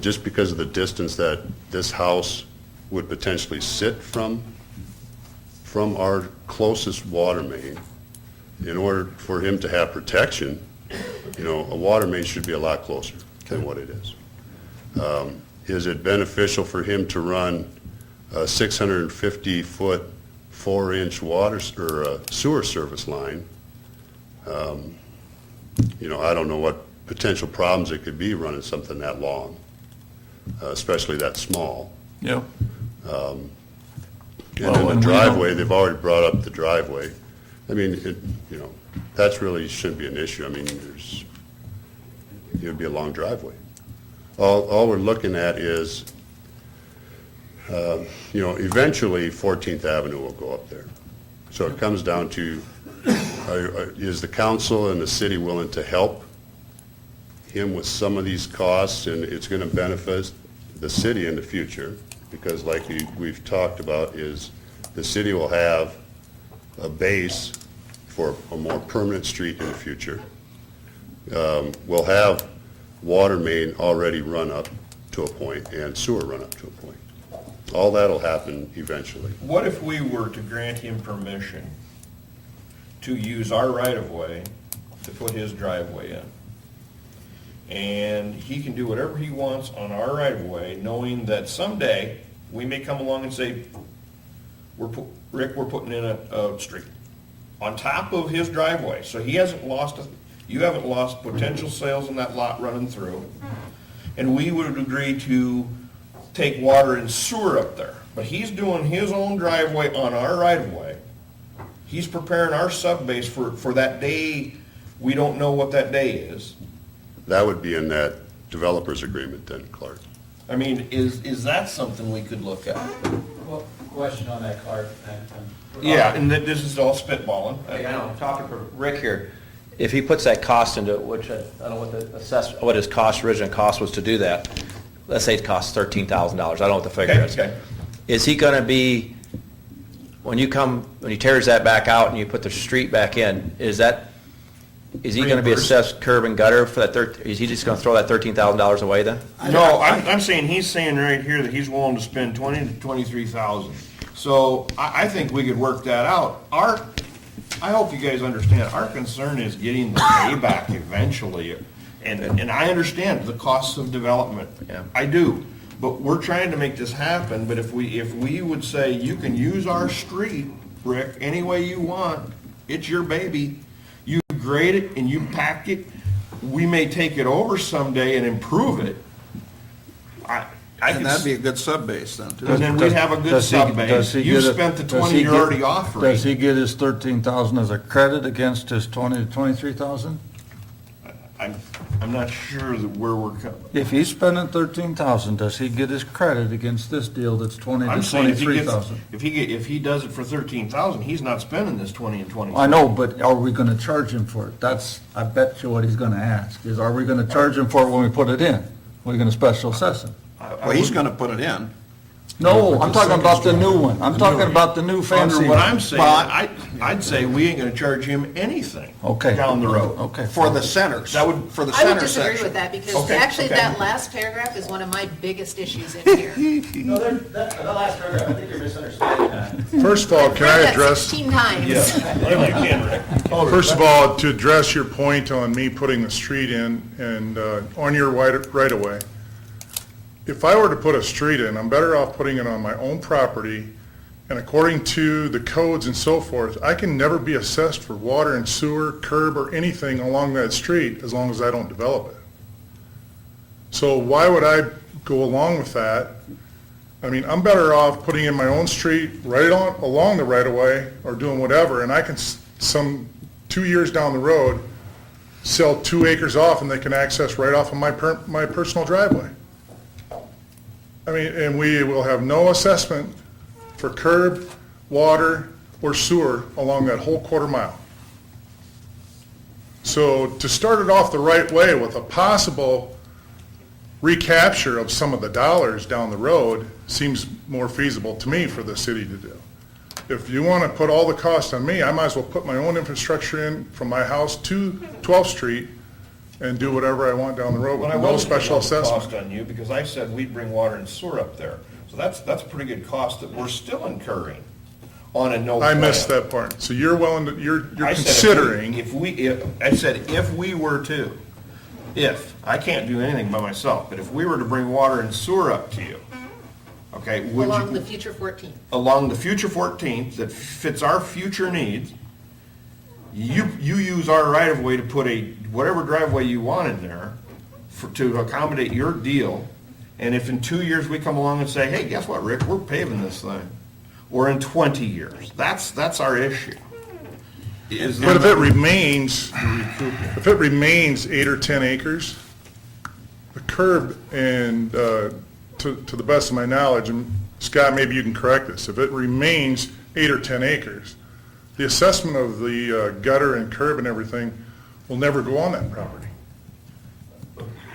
Just because of the distance that this house would potentially sit from our closest water main, in order for him to have protection, a water main should be a lot closer than what it is. Is it beneficial for him to run a 650-foot, 4-inch water or sewer service line? I don't know what potential problems it could be running something that long, especially that small. Yep. And Well, then the and we driveway, don't- they've already brought up the driveway. I mean, that's really shouldn't be an issue. I mean, it would be a long driveway. All we're looking at is, eventually 14th Avenue will go up there. So it comes down to, is the council and the city willing to help him with some of these costs? And it's going to benefit the city in the future, because like we've talked about, is the city will have a base for a more permanent street in the future. We'll have water main already run up to a point and sewer run up to a point. All that'll happen eventually. What if we were to grant him permission to use our right-of-way to put his driveway in? And he can do whatever he wants on our right-of-way, knowing that someday, we may come along and say, Rick, we're putting in a street on top of his driveway, so he hasn't lost, you haven't lost potential sales in that lot running through, and we would agree to take water and sewer up there, but he's doing his own driveway on our right-of-way. He's preparing our sub-base for that day, we don't know what that day is. That would be in that developer's agreement then, Clark. I mean, is that something we could look at? Well, question on that, Clark. Yeah, and this is all spitballing. Hey, I know, I'm talking for Rick here. If he puts that cost into it, which I don't know what his original cost was to do that. Let's say it costs $13,000. I don't know what the figure is. Okay. Is he gonna be, when he tears that back out and you put the street back in, is he gonna be Reimbursed. assessed curb and gutter for that is he just gonna throw that $13,000 away then? No, I'm saying, he's saying right here that he's willing to spend 20 to 23,000. So I think we could work that out. I hope you guys understand, our concern is getting the payback eventually. And I understand the costs of development. Yeah. I do. But we're trying to make this happen, but if we would say, you can use our street, Rick, any way you want, it's your baby. You grade it and you pack it, we may take it over someday and improve it. I And could that'd be a good sub-base then, too. And then we'd have a good Does he sub-base. You get spent the does 20 he you're get- already offering. Does he get his 13,000 as a credit against his 20 to 23,000? I'm not sure that where we're coming. If he's spending 13,000, does he get his credit against this deal that's 20 I'm to saying if he gets, 23,000? if he does it for 13,000, he's not spending this 20 and 20. I know, but are we gonna charge him for it? That's, I bet you what he's gonna ask, is are we gonna charge him for it when we put it in? We're gonna special assess him? Well, he's gonna put it in. No, I'm talking about the new one. I'm talking about the new fancy. Under what I'm saying, Well, I'd say we ain't gonna charge him anything. Okay. Down the road. Okay. For the centers. That would- For the I would center disagree section. with that, because Okay, actually okay. that last paragraph is one of my biggest issues in here. No, that last paragraph, I think you're misunderstanding that. First of all, can I Read that address, 16 times. Really can, Rick. first of all, to address your point on me putting the street in and on your right-of-way, if I were to put a street in, I'm better off putting it on my own property And according to the codes and so forth, I can never be assessed for water and sewer, curb, or anything along that street as long as I don't develop it. So why would I go along with that? I mean, I'm better off putting in my own street right on, along the right-of-way or doing whatever, and I can, some 2 years down the road, sell 2 acres off and they can access right off of my personal driveway. I mean, and we will have no assessment for curb, water, or sewer along that whole quarter mile. So to start it off the right way with a possible recapture of some of the dollars down the road seems more feasible to me for the city to do. If you want to put all the cost on me, I might as well put my own infrastructure in from my house to 12th Street and do whatever I want down the road with Well, I no wasn't special putting all the assessment. cost on you, because I said we'd bring water and sewer up there. So that's a pretty good cost that we're still incurring on a no I plan. missed that part. So you're willing to, you're I said considering, if we were to, I can't do anything by myself, but if we were to bring water and sewer up to you, okay, would Along the you, future 14th. along the future 14th that fits our future needs, you use our right of way to put whatever driveway you want in there to accommodate your deal, and if in 2 years we come along and say, hey, guess what, Rick, we're paving this thing, or in 20 years, that's our issue. but if it remains 8 or 10 acres, the curb and, to the best of my knowledge, and Scott, maybe you can correct this, if it remains 8 or 10 acres, the assessment of the gutter and curb and everything will never go on that property.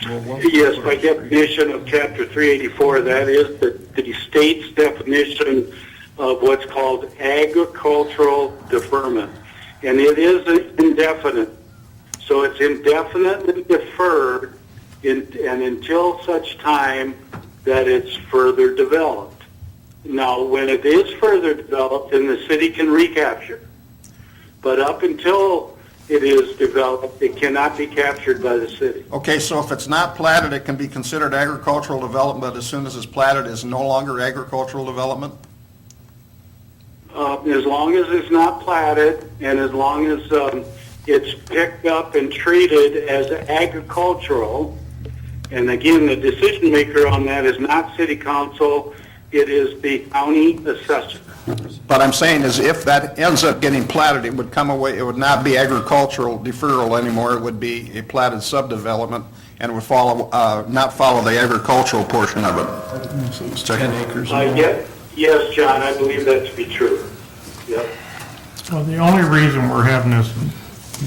Yes, by definition of Chapter 384, that is the state's definition of what's called agricultural deferment. And it is indefinite. So it's indefinitely deferred and until such time that it's further developed. Now, when it is further developed, then the city can recapture. But up until it is developed, it cannot be captured by the city. Okay, so if it's not platted, it can be considered agricultural development, but as soon as it's platted, it's no longer agricultural development? As long as it's not platted and as long as it's picked up and treated as agricultural, and again, the decision maker on that is not city council, it is the county assessor. But I'm saying is if that ends up getting platted, it would come away, it would not be agricultural deferral anymore, it would be a platted subdevelopment and would follow, not follow the agricultural portion of it. 10 acres. Yes, John, I believe that to be true. Yep. Well, the only reason we're having this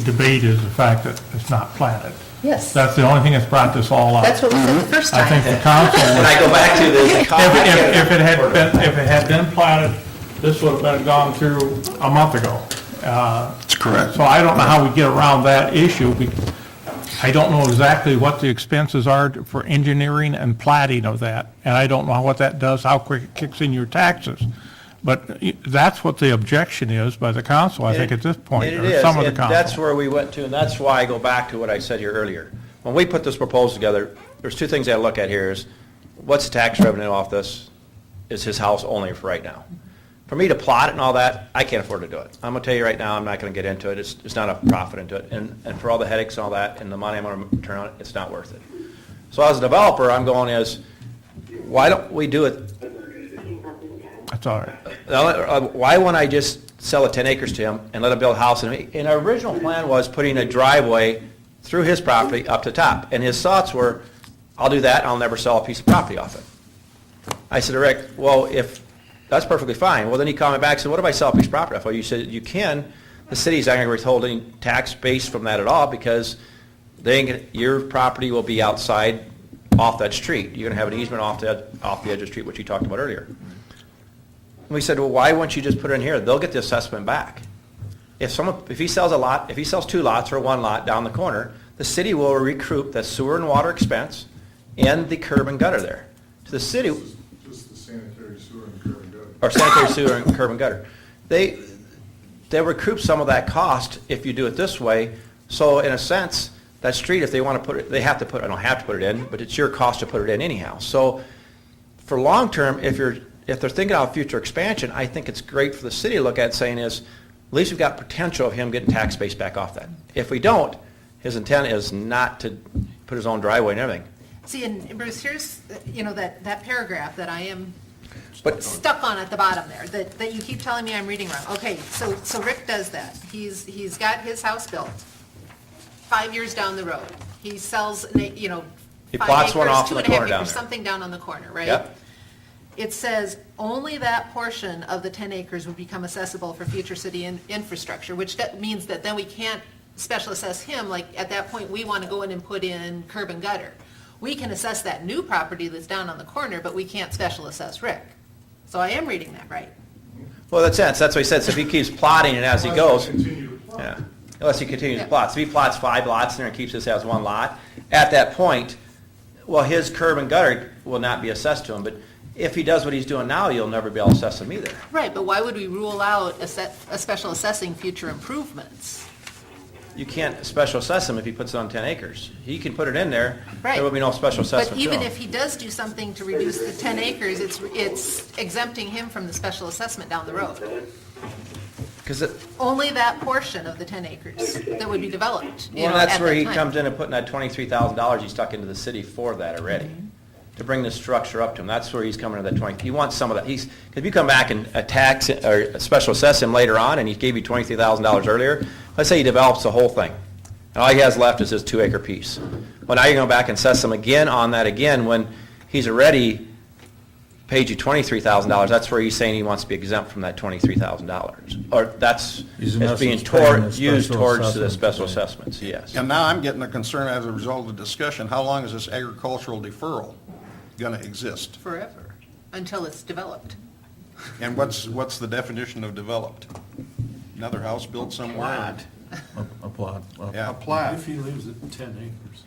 debate is the fact that it's not platted. Yes. That's the only thing that's brought this all up. That's what we said the first I time. think the council, And I go back to this. if it had been platted, this would have been gone through a month ago. That's correct. So I don't know how we get around that issue. I don't know exactly what the expenses are for engineering and platting of that, and I don't know what that does, how quick it kicks in your taxes. But that's what the objection is by the council, I think, at this point, And or it is, some of the and that's council. where we went to, and that's why I go back to what I said here earlier. When we put this proposal together, there's two things I look at here is, what's the tax revenue off this? Is his house only for right now? For me to plot it and all that, I can't afford to do it. I'm gonna tell you right now, I'm not gonna get into it, it's not a profit into it, and for all the headaches and all that, and the money I'm gonna turn on it, it's not worth it. So as a developer, I'm going is, why don't we do it, That's all right. why wouldn't I just sell the 10 acres to him and let him build a house? And our original plan was putting a driveway through his property up to top. And his thoughts were, I'll do that, and I'll never sell a piece of property off it. I said, Rick, well, if that's perfectly fine. Well, then he called me back and said, what if I sell a piece of property off? Well, you said, you can. The city's not going to be withholding tax base from that at all because your property will be outside off that street. You're going to have an easement off the edge of the street, which you talked about earlier. And we said, well, why wouldn't you just put it in here? They'll get the assessment back. If he sells a lot, if he sells 2 lots or 1 lot down the corner, the city will recoup that sewer and water expense and the curb and gutter there. To the city, Just the sanitary sewer and curb and gutter. or sanitary sewer and curb and gutter. They recoup some of that cost if you do it this way. So in a sense, that street, if they want to put it, they don't have to put it in, but it's your cost to put it in anyhow. So for long term, if you're if they're thinking about future expansion, I think it's great for the city to look at saying is, at least we've got potential of him getting tax base back off that. If we don't, his intent is not to put his own driveway and everything. See, and Bruce, here's, that paragraph that I am But stuck on at the bottom there, that you keep telling me I'm reading wrong. Okay, so Rick does that. He's got his house built 5 years down the road. He sells, He 5 plots one acres, off in the 2.5 corner down acres, there. something down on the corner, right? Yep. It says only that portion of the 10 acres would become accessible for future city infrastructure, which means that then we can't special assess him, like, at that point, we want to go in and put in curb and gutter. We can assess that new property that's down on the corner, but we can't special assess Rick. So I am reading that right. Well, that's it. That's what he said. So if he keeps plotting it as he goes, yeah, unless he continues to Yeah. plot. So if he plots 5 lots in there and keeps this as 1 lot, at that point, well, his curb and gutter will not be assessed to him. But if he does what he's doing now, you'll never be able to assess him either. Right, but why would we rule out a special assessing future improvements? You can't special assess him if he puts it on 10 acres. He can put it in there. Right. There will be no special assessment But to even him. if he does do something to reduce the 10 acres, it's exempting him from the special assessment down the road. Because Only that portion of the 10 acres that would be developed, well, that's at where that he time. comes in and putting that $23,000 he stuck into the city for that already, to bring the structure up to him. That's where he's coming to that 20. He wants some of that. Because if you come back and tax or special assess him later on, and he gave you $23,000 earlier, let's say he develops the whole thing, and all he has left is his 2-acre piece. Well, now you're going back and assess him again on that again when he's already paid you $23,000. That's where he's saying he wants to be exempt from that $23,000, or that's He's in it's being essence paying the used special towards the assessment special today. assessments. Yes. And now I'm getting a concern as a result of the discussion, how long is this agricultural deferral going to exist? Forever, until it's developed. And what's the definition of developed? Another house built somewhere? A plot. Yeah. A plat. If he leaves it 10 acres.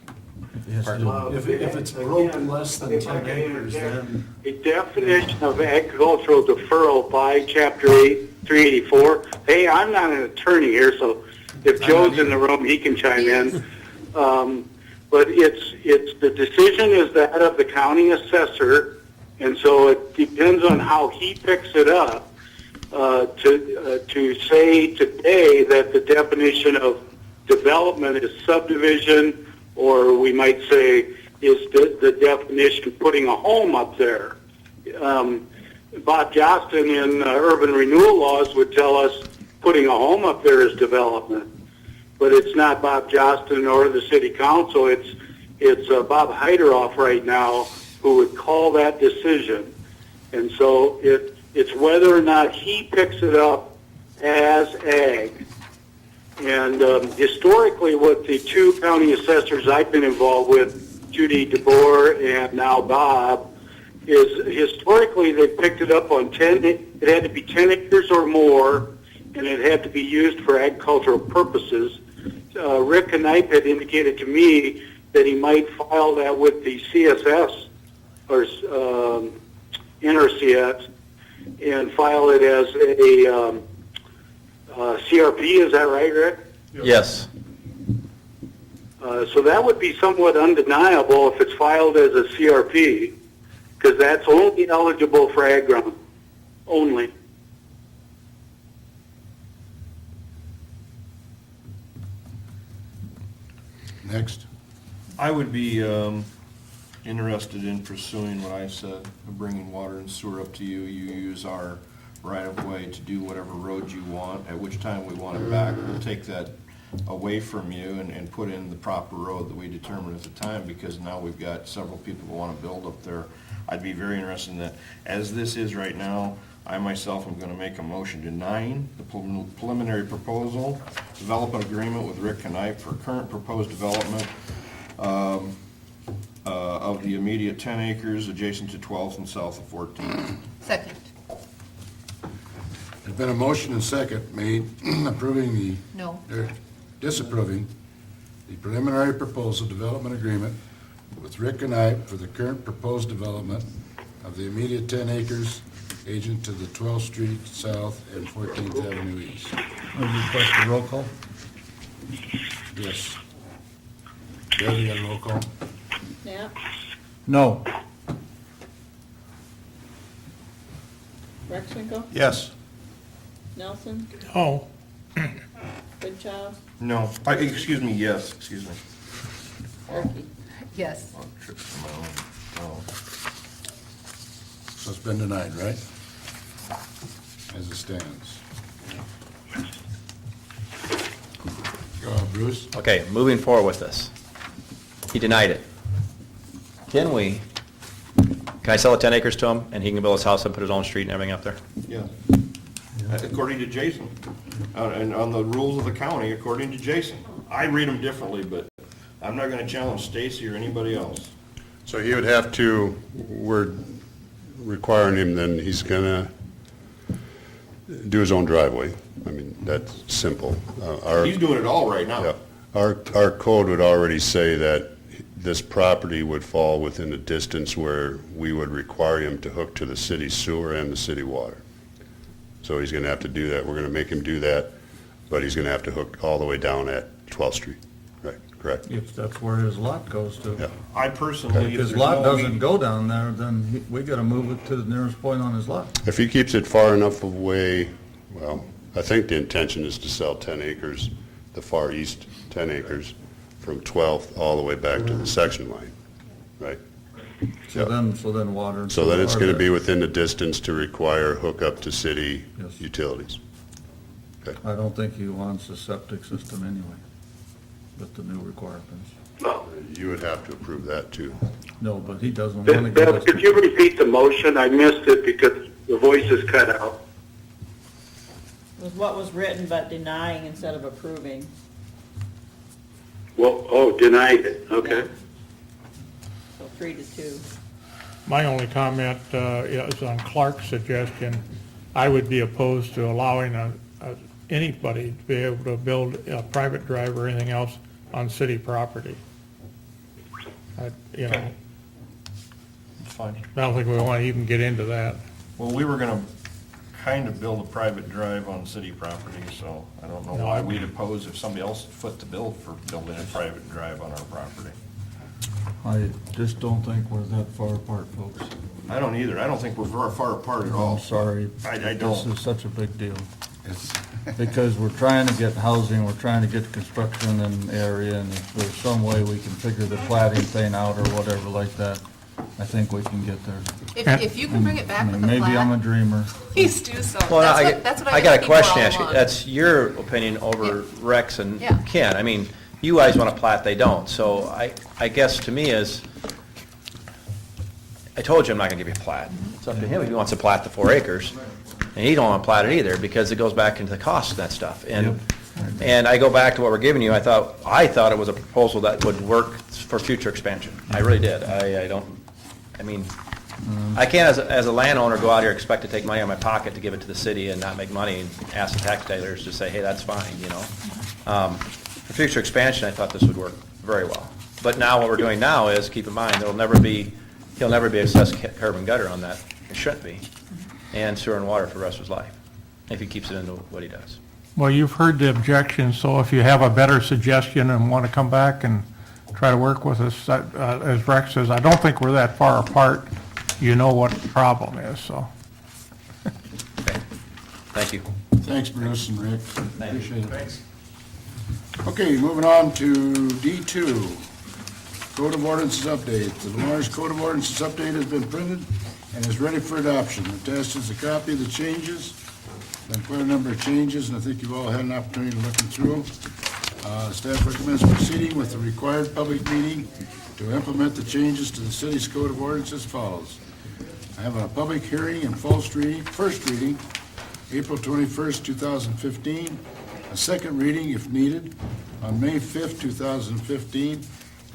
He has to do- If it's broken less than 10 acres, then A definition of agricultural deferral by Chapter 384. Hey, I'm not an attorney here, so if Joe's in the room, he can chime in. But it's the decision is that of the county assessor, and so it depends on how he picks it up. To say today that the definition of development is subdivision, or we might say is the definition putting a home up there. Bob Johnston in urban renewal laws would tell us putting a home up there is development, but it's not Bob Johnston or the city council. It's Bob Heideroff right now who would call that decision, and so it's whether or not he picks it up as ag. And historically, what the 2 county assessors I've been involved with, Judy DeBoer and now Bob, is historically they picked it up on 10, it had to be 10 acres or more, and it had to be used for agricultural purposes. Rick Knipe had indicated to me that he might file that with the CSS or NRCS and file it as a CRP. Is that right, Rick? Yes. So that would be somewhat undeniable if it's filed as a CRP, because that's only eligible for ag ground, only. Next. I would be interested in pursuing what I said, of bringing water and sewer up to you. You use our right-of-way to do whatever road you want, at which time we want it back. We'll take that away from you and put in the proper road that we determined at the time, because now we've got several people who want to build up there. I'd be very interested in that. As this is right now, I myself am going to make a motion denying the preliminary proposal, develop an agreement with Rick Knipe for current proposed development of the immediate 10 acres adjacent to 12th and south of 14th. Second. There's been a motion and second made approving No. disapproving the preliminary proposal development agreement with Rick and Knipe for the current proposed development of the immediate 10 acres adjacent to the 12th Street South and 14th Avenue East. Would you request a roll call? Yes. Deb, you got a roll call? Yeah. No. Rexrinko, Yes. Nelson, Oh, Goodchild, No, excuse me, yes, excuse me. Markey. Yes. Oh, tripped for my own. Oh. So it's been denied, right? As it stands. Go on, Bruce. Okay, moving forward with this. He denied it. Can I sell the 10 acres to him, and he can build his house and put his own street and everything up there? Yeah. According to Jason, and on the rules of the county, according to Jason. I read them differently, but I'm not gonna challenge Stacy or anybody else. So he would have to, we're requiring him, then he's gonna do his own driveway. I mean, that's simple. He's doing it all right now. Yeah. Our code would already say that this property would fall within a distance where we would require him to hook to the city sewer and the city water. So he's gonna have to do that. We're gonna make him do that, but he's gonna have to hook all the way down at 12th Street. Right, correct? If that's where his lot goes to. Yeah. I personally, If if his there's lot no doesn't meeting- go down there, then we gotta move it to the nearest point on his lot. If he keeps it far enough away, well, I think the intention is to sell 10 acres, the far east 10 acres, from 12th all the way back to the section line, right? So then water. and So then it's sewer going are to be there. within the distance to require hookup to city Yes. utilities. I don't think he wants a septic system anyway, with the new requirements. You would have to approve that too. No, but he doesn't want to give Beth, us. could you repeat the motion? I missed it because the voice is cut out. Was what was written but denying instead of approving. Well, oh, denied it, okay. So 3-2. my only comment is on Clark's suggestion. I would be opposed to allowing anybody to be able to build a private drive or anything else on city property. You know, It's fine. I don't think we want to even get into that. Well, we were gonna kind of build a private drive on city property, so I don't know No, why I- we'd oppose if somebody else foot the bill for building a private drive on our property. I just don't think we're that far apart, folks. I don't either. I don't think we're very far apart at all. I'm sorry. I This don't. is such a big deal. Because we're trying to get housing, we're trying to get construction in the area, and if there's some way we can figure the plating thing out or whatever like that, I think we can get there. If you can bring it back with a Maybe I'm a plat, dreamer. please do so. Well, That's what I I've got been a looking for question all to ask you. along. That's your opinion over Rex and Yeah. Ken. I mean, you guys want to plat, they don't. So I guess to me is, I told you I'm not going to give you a plat. It's up to him if he wants to plat the 4 acres. And he don't want to plat it either because it goes back into the cost of that stuff. And I go back to what we're giving you. I thought it was a proposal that would work for future expansion. I really did. I mean, I can't as a landowner go out here and expect to take money out of my pocket to give it to the city and not make money and ask the taxpayers to say, hey, that's fine, you know. For future expansion, I thought this would work very well. But now what we're doing now is, keep in mind, he'll never be assessed curb and gutter on that. It shouldn't be. And sewer and water for the rest of his life, if he keeps it into what he does. Well, you've heard the objections, so if you have a better suggestion and want to come back and try to work with us, as Rex says, I don't think we're that far apart. You know what the problem is, so. Okay. Thank you. Thanks, Bruce and Rick. Appreciate it. Thanks. Okay, moving on to D2, Code of Ordinances update. The Lamar's Code of Ordinances update has been printed and is ready for adoption. Attached is a copy of the changes. Been quite a number of changes, and I think you've all had an opportunity to look them through. Staff recommends proceeding with the required public meeting to implement the changes to the city's Code of Ordinances as follows. I have a public hearing and first reading, April 21st, 2015, a second reading if needed on May 5th, 2015,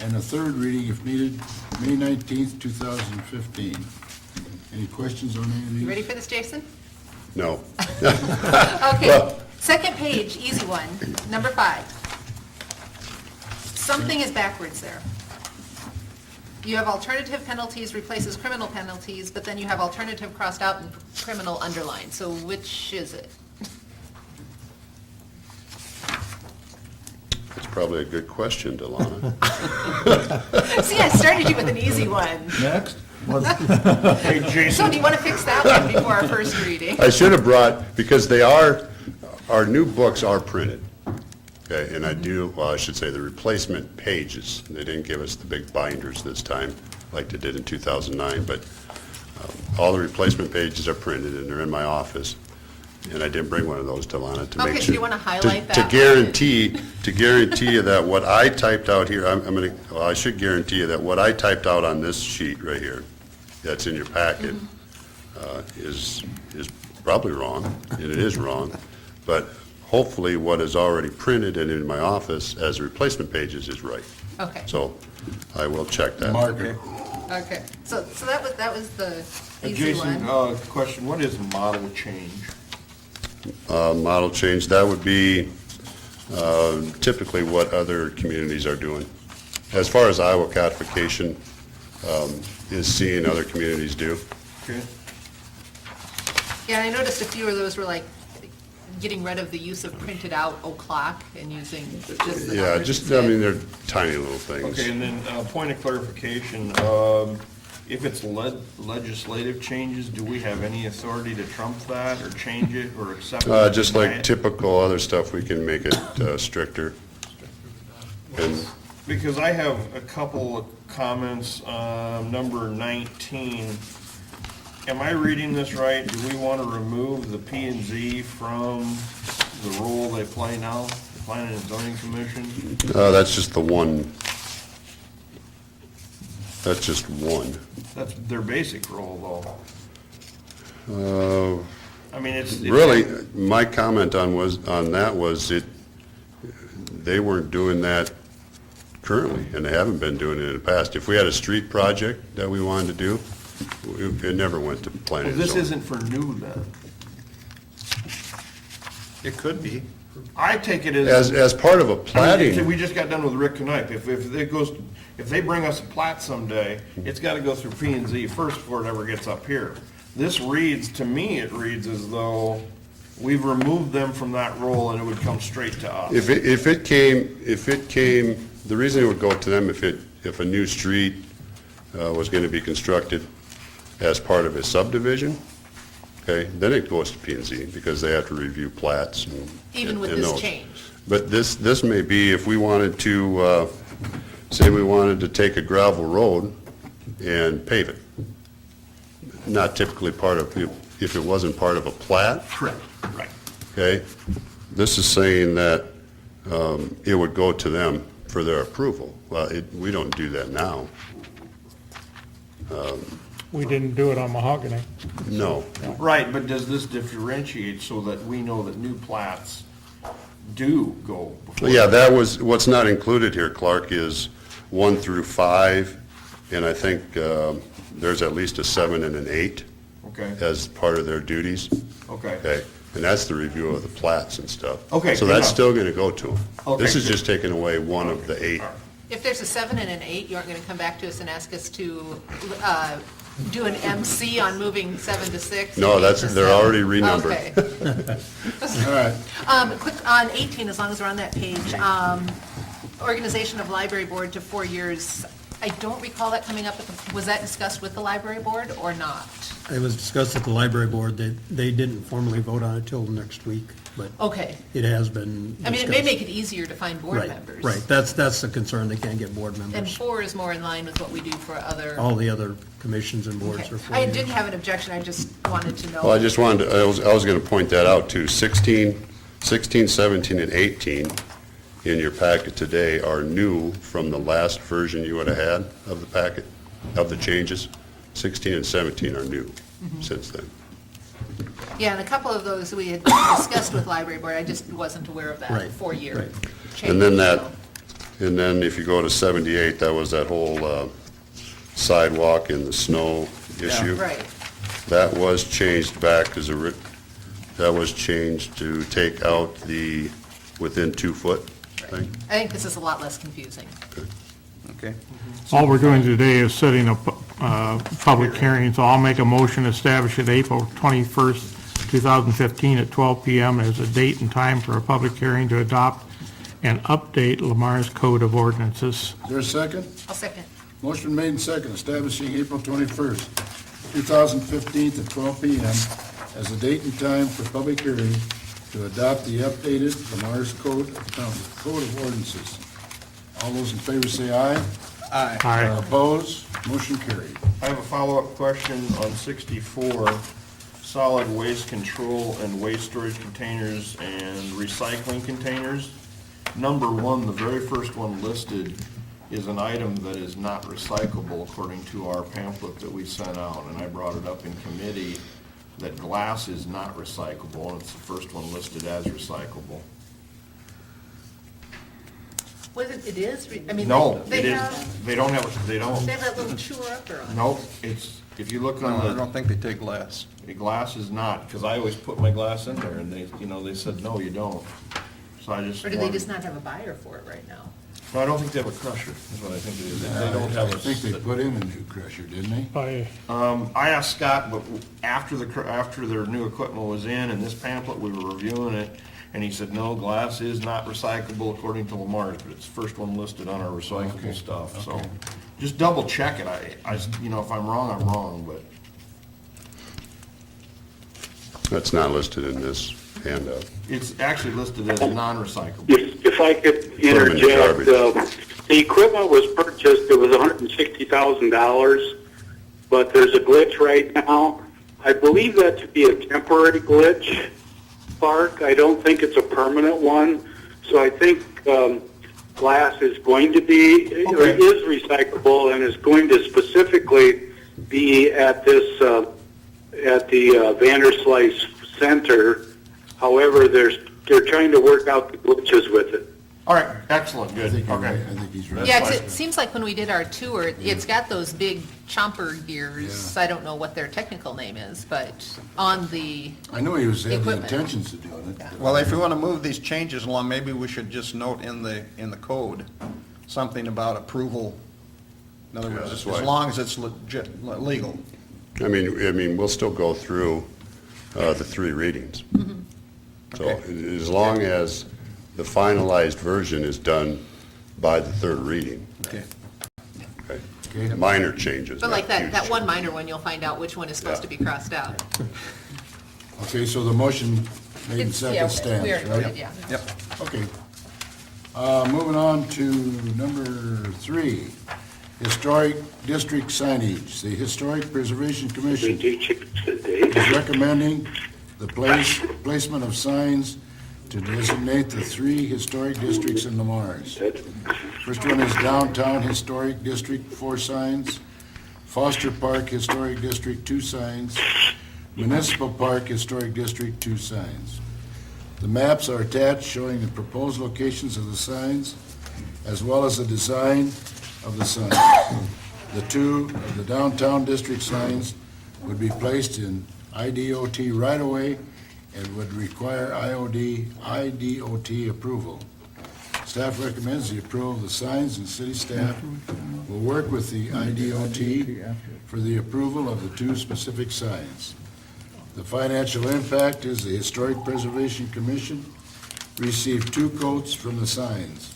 and a third reading if needed, May 19th, 2015. Any questions on any of these? You ready for this, Jason? No. Okay, second page, easy one, number 5. Something is backwards there. You have alternative penalties replaces criminal penalties, but then you have alternative crossed out and criminal underlined. So which is it? It's probably a good question, Delana. See, I started you with an easy one. Next? Hey, Jason. So do you want to fix that one before our first reading? I should have brought, because our new books are printed. Okay, and I should say the replacement pages. They didn't give us the big binders this time like they did in 2009, but all the replacement pages are printed and they're in my office. And I did bring one of those to Lana to make sure. Okay, do you want to highlight that? To guarantee you that what I typed out here, I should guarantee you that what I typed out on this sheet right here, that's in your packet, is probably wrong, and it is wrong, but hopefully what is already printed and in my office as replacement pages is right. Okay. So I will check that. Marker. Okay, so that was the easy Jason, one. question, what is model change? Model change, that would be typically what other communities are doing. As far as Iowa codification is seeing other communities do. Okay. Yeah, I noticed a few of those were like getting rid of the use of printed out o'clock and using just the Yeah, numbers just, instead. they're tiny little things. Okay, and then, point of clarification, if it's legislative changes, do we have any authority to trump that, or change it, or accept it? Just deny like it? typical other stuff, we can make it stricter. And Because I have a couple of comments, number 19. Am I reading this right? Do we want to remove the P and Z from the role they play now, the Planning and Zoning Commission? that's just the one. That's just one. That's their basic role, though. I mean, it's. Really, my comment on that was they weren't doing that currently, and they haven't been doing it in the past. If we had a street project that we wanted to do, it never went to planning Well, and this zoning. isn't for new then. It could be. I take it as. As part of a I mean, plating, we just got done with Rick Knipe. If they bring us a plat someday, it's gotta go through P and Z first before it ever gets up here. This reads, to me, it reads as though we've removed them from that role and it would come straight to us. if it came, the reason it would go to them if a new street was going to be constructed as part of a subdivision, okay, then it goes to P and Z because they have to review plats and. Even with and this those. change. But this may be, if we wanted to, say we wanted to take a gravel road and pave it. Not typically part of, if it wasn't part of a plat, Correct, right. okay? This is saying that it would go to them for their approval. Well, we don't do that now. We didn't do it on Mahogany. No. Right, but does this differentiate so that we know that new plats do go before? Yeah, that was, what's not included here, Clark, is 1 through 5, and I think there's at least a 7 and an 8 Okay, as part of their duties. okay. Okay, and that's the review of the plats and stuff. Okay, So good that's enough. still gonna go to them. Okay, This is good. just taking away one of the 8. If there's a 7 and an 8, you aren't going to come back to us and ask us to do an MC on moving 7 to 6? No, and 8 to they're 7? already renumbered. Okay. All right. Quick, on 18, as long as we're on that page, organization of library board to 4 years. I don't recall that coming up, was that discussed with the library board or not? It was discussed at the library board. They didn't formally vote on it till next week, but Okay. it has been I mean, it may discussed. make it easier to find board Right, members. right. That's the concern. They can't get board And members. 4 is more in line with what we do for other. All the other commissions and boards Okay. are 4 I years. didn't have an objection, I just wanted to know. Well, I just wanted to, I was gonna point that out too. 16, 17, and 18 in your packet today are new from the last version you would have had of the packet, of the changes. 16 and 17 are new since then. Yeah, and a couple of those we had discussed with library board, I just wasn't aware of that Right, 4-year right. change. And then that, so. and then if you go to 78, that was that whole sidewalk in the snow issue. Right, That was changed back as that was changed to take out the within 2 foot thing. I think this is a lot less confusing. Okay. All we're doing today is setting a public hearing, so I'll make a motion to establish it April 21st, 2015 at 12 PM as a date and time for a public hearing to adopt and update Lamar's Code of Ordinances. Is there a second? I'll second. Motion made and second, establishing April 21st, 2015 at 12 p.m. as a date and time for public hearing to adopt the updated Lamar's Code of Ordinances. All those in favor say aye. Aye. Aye. Opposed? Motion carried. I have a follow-up question on 64, solid waste control and waste storage containers and recycling containers. Number 1, the very first one listed, is an item that is not recyclable according to our pamphlet that we sent out. And I brought it up in committee that glass is not recyclable, and it's the first one listed as recyclable. Was it is? I mean, No, they it have, is, they don't have, they don't. they have that little chewer-upper on it. Nope, it's, if you look No, on I the, don't think they take glass. the glass is not, because I always put my glass in there, and they, you know, they said, no, you don't. So I just Or do they wanted- just not have a buyer for it right now? No, I don't think they have a crusher, is what I think it is. They don't have I think they a, put in a new crusher, didn't they? I asked Scott, but after their new equipment was in, and this pamphlet, we were reviewing it, and he said, no, glass is not recyclable according to Lamar's, but it's the first one listed on our recyclable Okay, stuff, so. okay. Just double check it, you know, if I'm wrong, I'm wrong, but. That's not listed in this handout. It's actually listed as non-recyclable. If I could Put 'em in the interject, garbage. the equipment was purchased, it was $160,000, but there's a glitch right now. I believe that to be a temporary glitch, Clark. I don't think it's a permanent one. So I think glass is going to be, or is recyclable, and is going to specifically be at this, at the Vanderslice Center. However, they're trying to work out the glitches with it. All right, excellent, I good, think you're okay. right. I think he's right. Yeah, 'cause it seems like when we did our tour, it's got those big chomper gears, Yeah. I don't know what their technical name is, but on the, I know he had the Equipment. intentions of doing it. Well, if we want to move these changes along, maybe we should just note in the code something about approval. In other words, that's as why. long as it's legit, legal. I mean, we'll still go through the 3 readings. So Okay. as long as the finalized version is done by the 3rd reading, Okay. okay? Minor changes. but like not huge that one minor one, you'll find out which one is supposed to be crossed out. Okay, so the motion made and It's- yeah, second stands, we already right? voted, yeah. Yep. Okay. Moving on to number 3, Historic District Signage. The Historic Preservation Commission is recommending the placement of signs to designate the 3 historic districts in Lamar's. First one is Downtown Historic District, 4 signs. Foster Park Historic District, 2 signs. Municipal Park Historic District, 2 signs. The maps are attached showing the proposed locations of the signs, as well as the design of the signs. The 2 of the downtown district signs would be placed in IDOT right-of-way and would require IDOT approval. Staff recommends the approval of the signs, and city staff will work with the IDOT for the approval of the 2 specific signs. The financial impact is the Historic Preservation Commission received 2 quotes from the signs.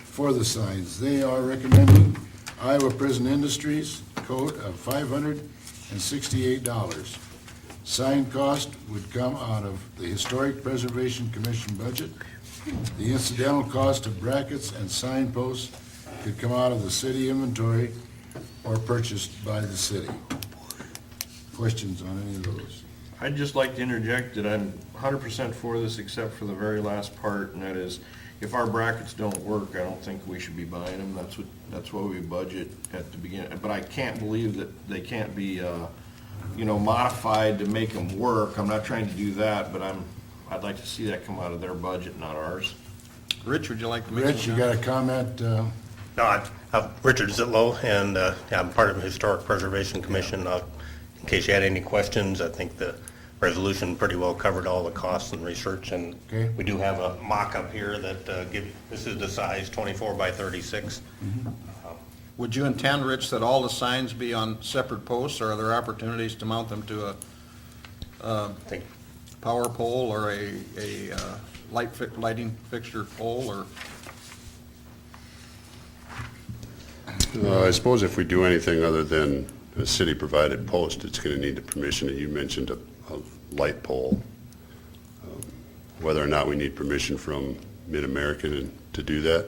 For the signs, they are recommending Iowa Prison Industries quote of $568. Sign cost would come out of the Historic Preservation Commission budget. The incidental cost of brackets and signposts could come out of the city inventory or purchased by the city. Questions on any of those? I'd just like to interject that I'm 100% for this except for the very last part, and that is, if our brackets don't work, I don't think we should be buying them. That's what we budget at the beginning. But I can't believe that they can't be, modified to make them work. I'm not trying to do that, but I'd like to see that come out of their budget, not ours. Rich, would you like to make Rich, you got a comment? No, I'm Richard Zitlow, and I'm part of the Historic Preservation Commission. In case you had any questions, I think the resolution pretty well covered all the costs and research, and Okay. we do have a mock-up here that this is the size, 24 by 36. Would you intend, Rich, that all the signs be on separate posts, or are there opportunities to mount them to a power pole or a lighting fixture pole, or? I suppose if we do anything other than a city-provided post, it's going to need the permission. You mentioned a light pole. Whether or not we need permission from Mid-American to do that?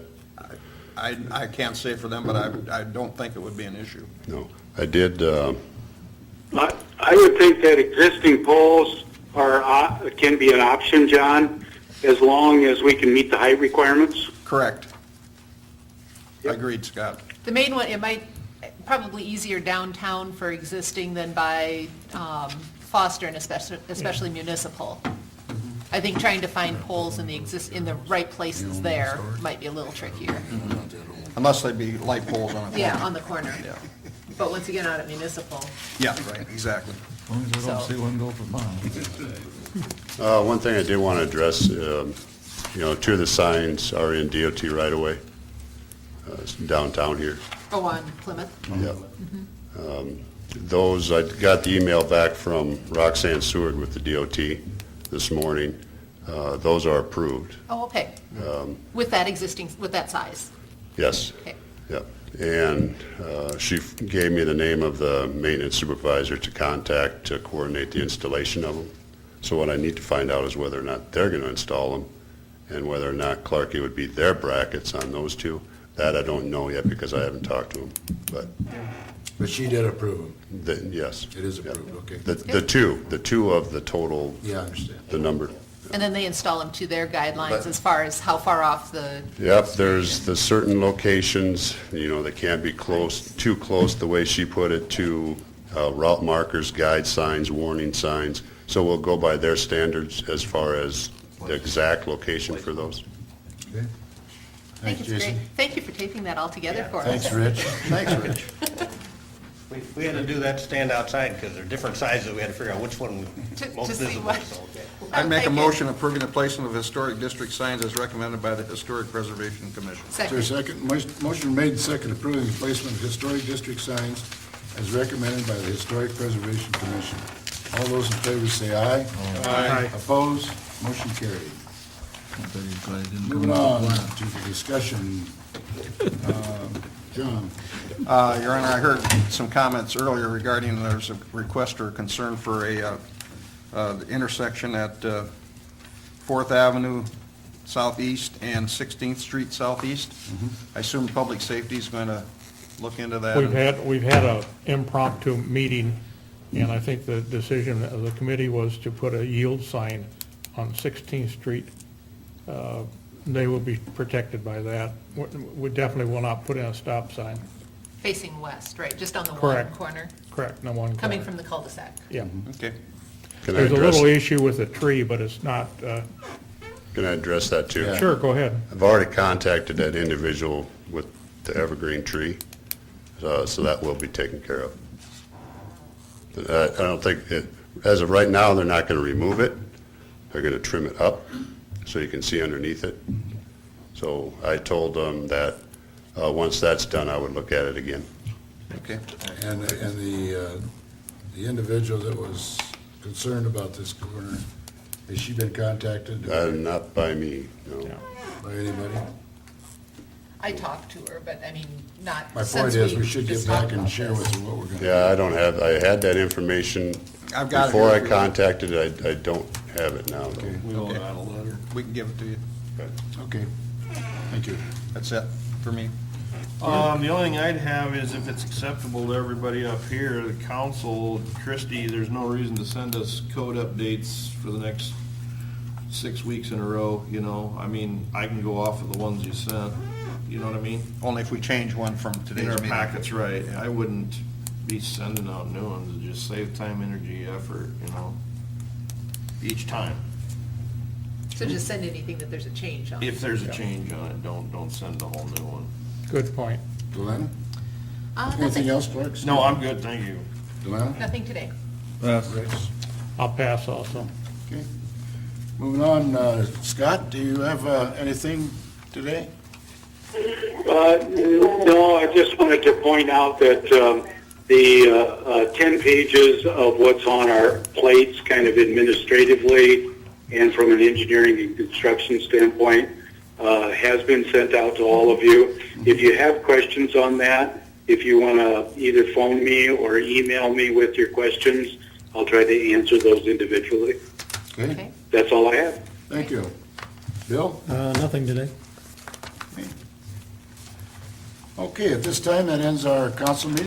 I can't say for them, but I don't think it would be an issue. No. I did, I would think that existing poles can be an option, John, as long as we can meet the height requirements. Correct. Agreed, Scott. The main one, it might, probably easier downtown for existing than by Foster and especially municipal. I think trying to find poles in the right places there might be a little trickier. Unless they be light poles on a corner. Yeah, on the corner. But once you get out at municipal, Yeah, right, exactly. As long as I don't see one go for miles. one thing I did want to address, two of the signs are in DOT right-of-way, downtown here. on Plymouth. Yeah. Those, I got the email back from Roxanne Seward with the DOT this morning. Those are approved. Oh, okay. With that size. Yes. Okay. Yep. And she gave me the name of the maintenance supervisor to contact to coordinate the installation of them. So what I need to find out is whether or not they're going to install them and whether or not Clarkie would be their brackets on those two. That I don't know yet because I haven't talked to them. But she did approve them. Yes. It is approved, okay. The two of the total, Yeah, I understand. the number. And then they install them to their guidelines as far as how far off the. Yep, there's the certain locations, they can't be too close, the way she put it, to route markers, guide signs, warning signs. So we'll go by their standards as far as the exact location for those. Okay. Thank you, Jason. great. Thank you for taping that all together for us. Thanks, Rich. Thanks, Rich. We had to do that stand outside because they're different sizes. We had to figure out which one To most see visible. what- So, okay. I'd make a Thank you. motion approving the placement of historic district signs as recommended by the Historic Preservation Commission. Is there a second? Motion made and second approving the placement of historic district signs as recommended by the Historic Preservation Commission. All those in favor say aye. Aye. Opposed? Motion carried. Moving on to the discussion. John? Your Honor, I heard some comments earlier regarding there's a request or concern for the intersection at 4th Avenue Southeast and 16th Street Southeast. I assume Public Safety is going to look into that. We've had a impromptu meeting, and I think the decision of the committee was to put a yield sign on 16th Street. They will be protected by that. We definitely will not put in a stop sign. Facing west, right, just on the one Correct. corner, Correct, no one corner. coming from the cul-de-sac. Yeah. Okay. Can I There's a address, little issue with the tree, but it's not, can I address that too? sure, go ahead. I've already contacted that individual with the evergreen tree, so that will be taken care of. I don't think, as of right now, they're not going to remove it. They're going to trim it up so you can see underneath it. So I told them that once that's done, I would look at it again. Okay. And the individual that was concerned about this corner, has she been contacted Not by me, no. by anybody? I talked to her, but I mean, not My since point is, we should get just talked back and about share this. with her what we're going to do. Yeah, I had that information I've got it before here I if you- contacted it. I don't have it now, though. We all got a letter. We can give it to you. Okay, thank you. That's it for me. The only thing I'd have is if it's acceptable to everybody up here, the council, Christie, there's no reason to send us code updates for the next 6 weeks in a row, I mean, I can go off of the ones you sent, you know what I mean? Only if we change one from today's In our meeting. packets, right. I wouldn't be sending out new ones, it just save time, energy, effort, each time. So just send anything that there's a change on. If there's a change on it, don't send a whole new one. Good point. Delenna? Nothing. Anything else, Clark? No, I'm good, thank you. Delenna? Nothing today. Rich? I'll pass also. Okay. Moving on, Scott, do you have anything today? No, I just wanted to point out that the 10 pages of what's on our plates kind of administratively and from an engineering and construction standpoint has been sent out to all of you. If you have questions on that, if you want to either phone me or email me with your questions, I'll try to answer those individually. Okay, That's all I have. thank you. Bill? Nothing today. Okay, at this time, that ends our council meeting.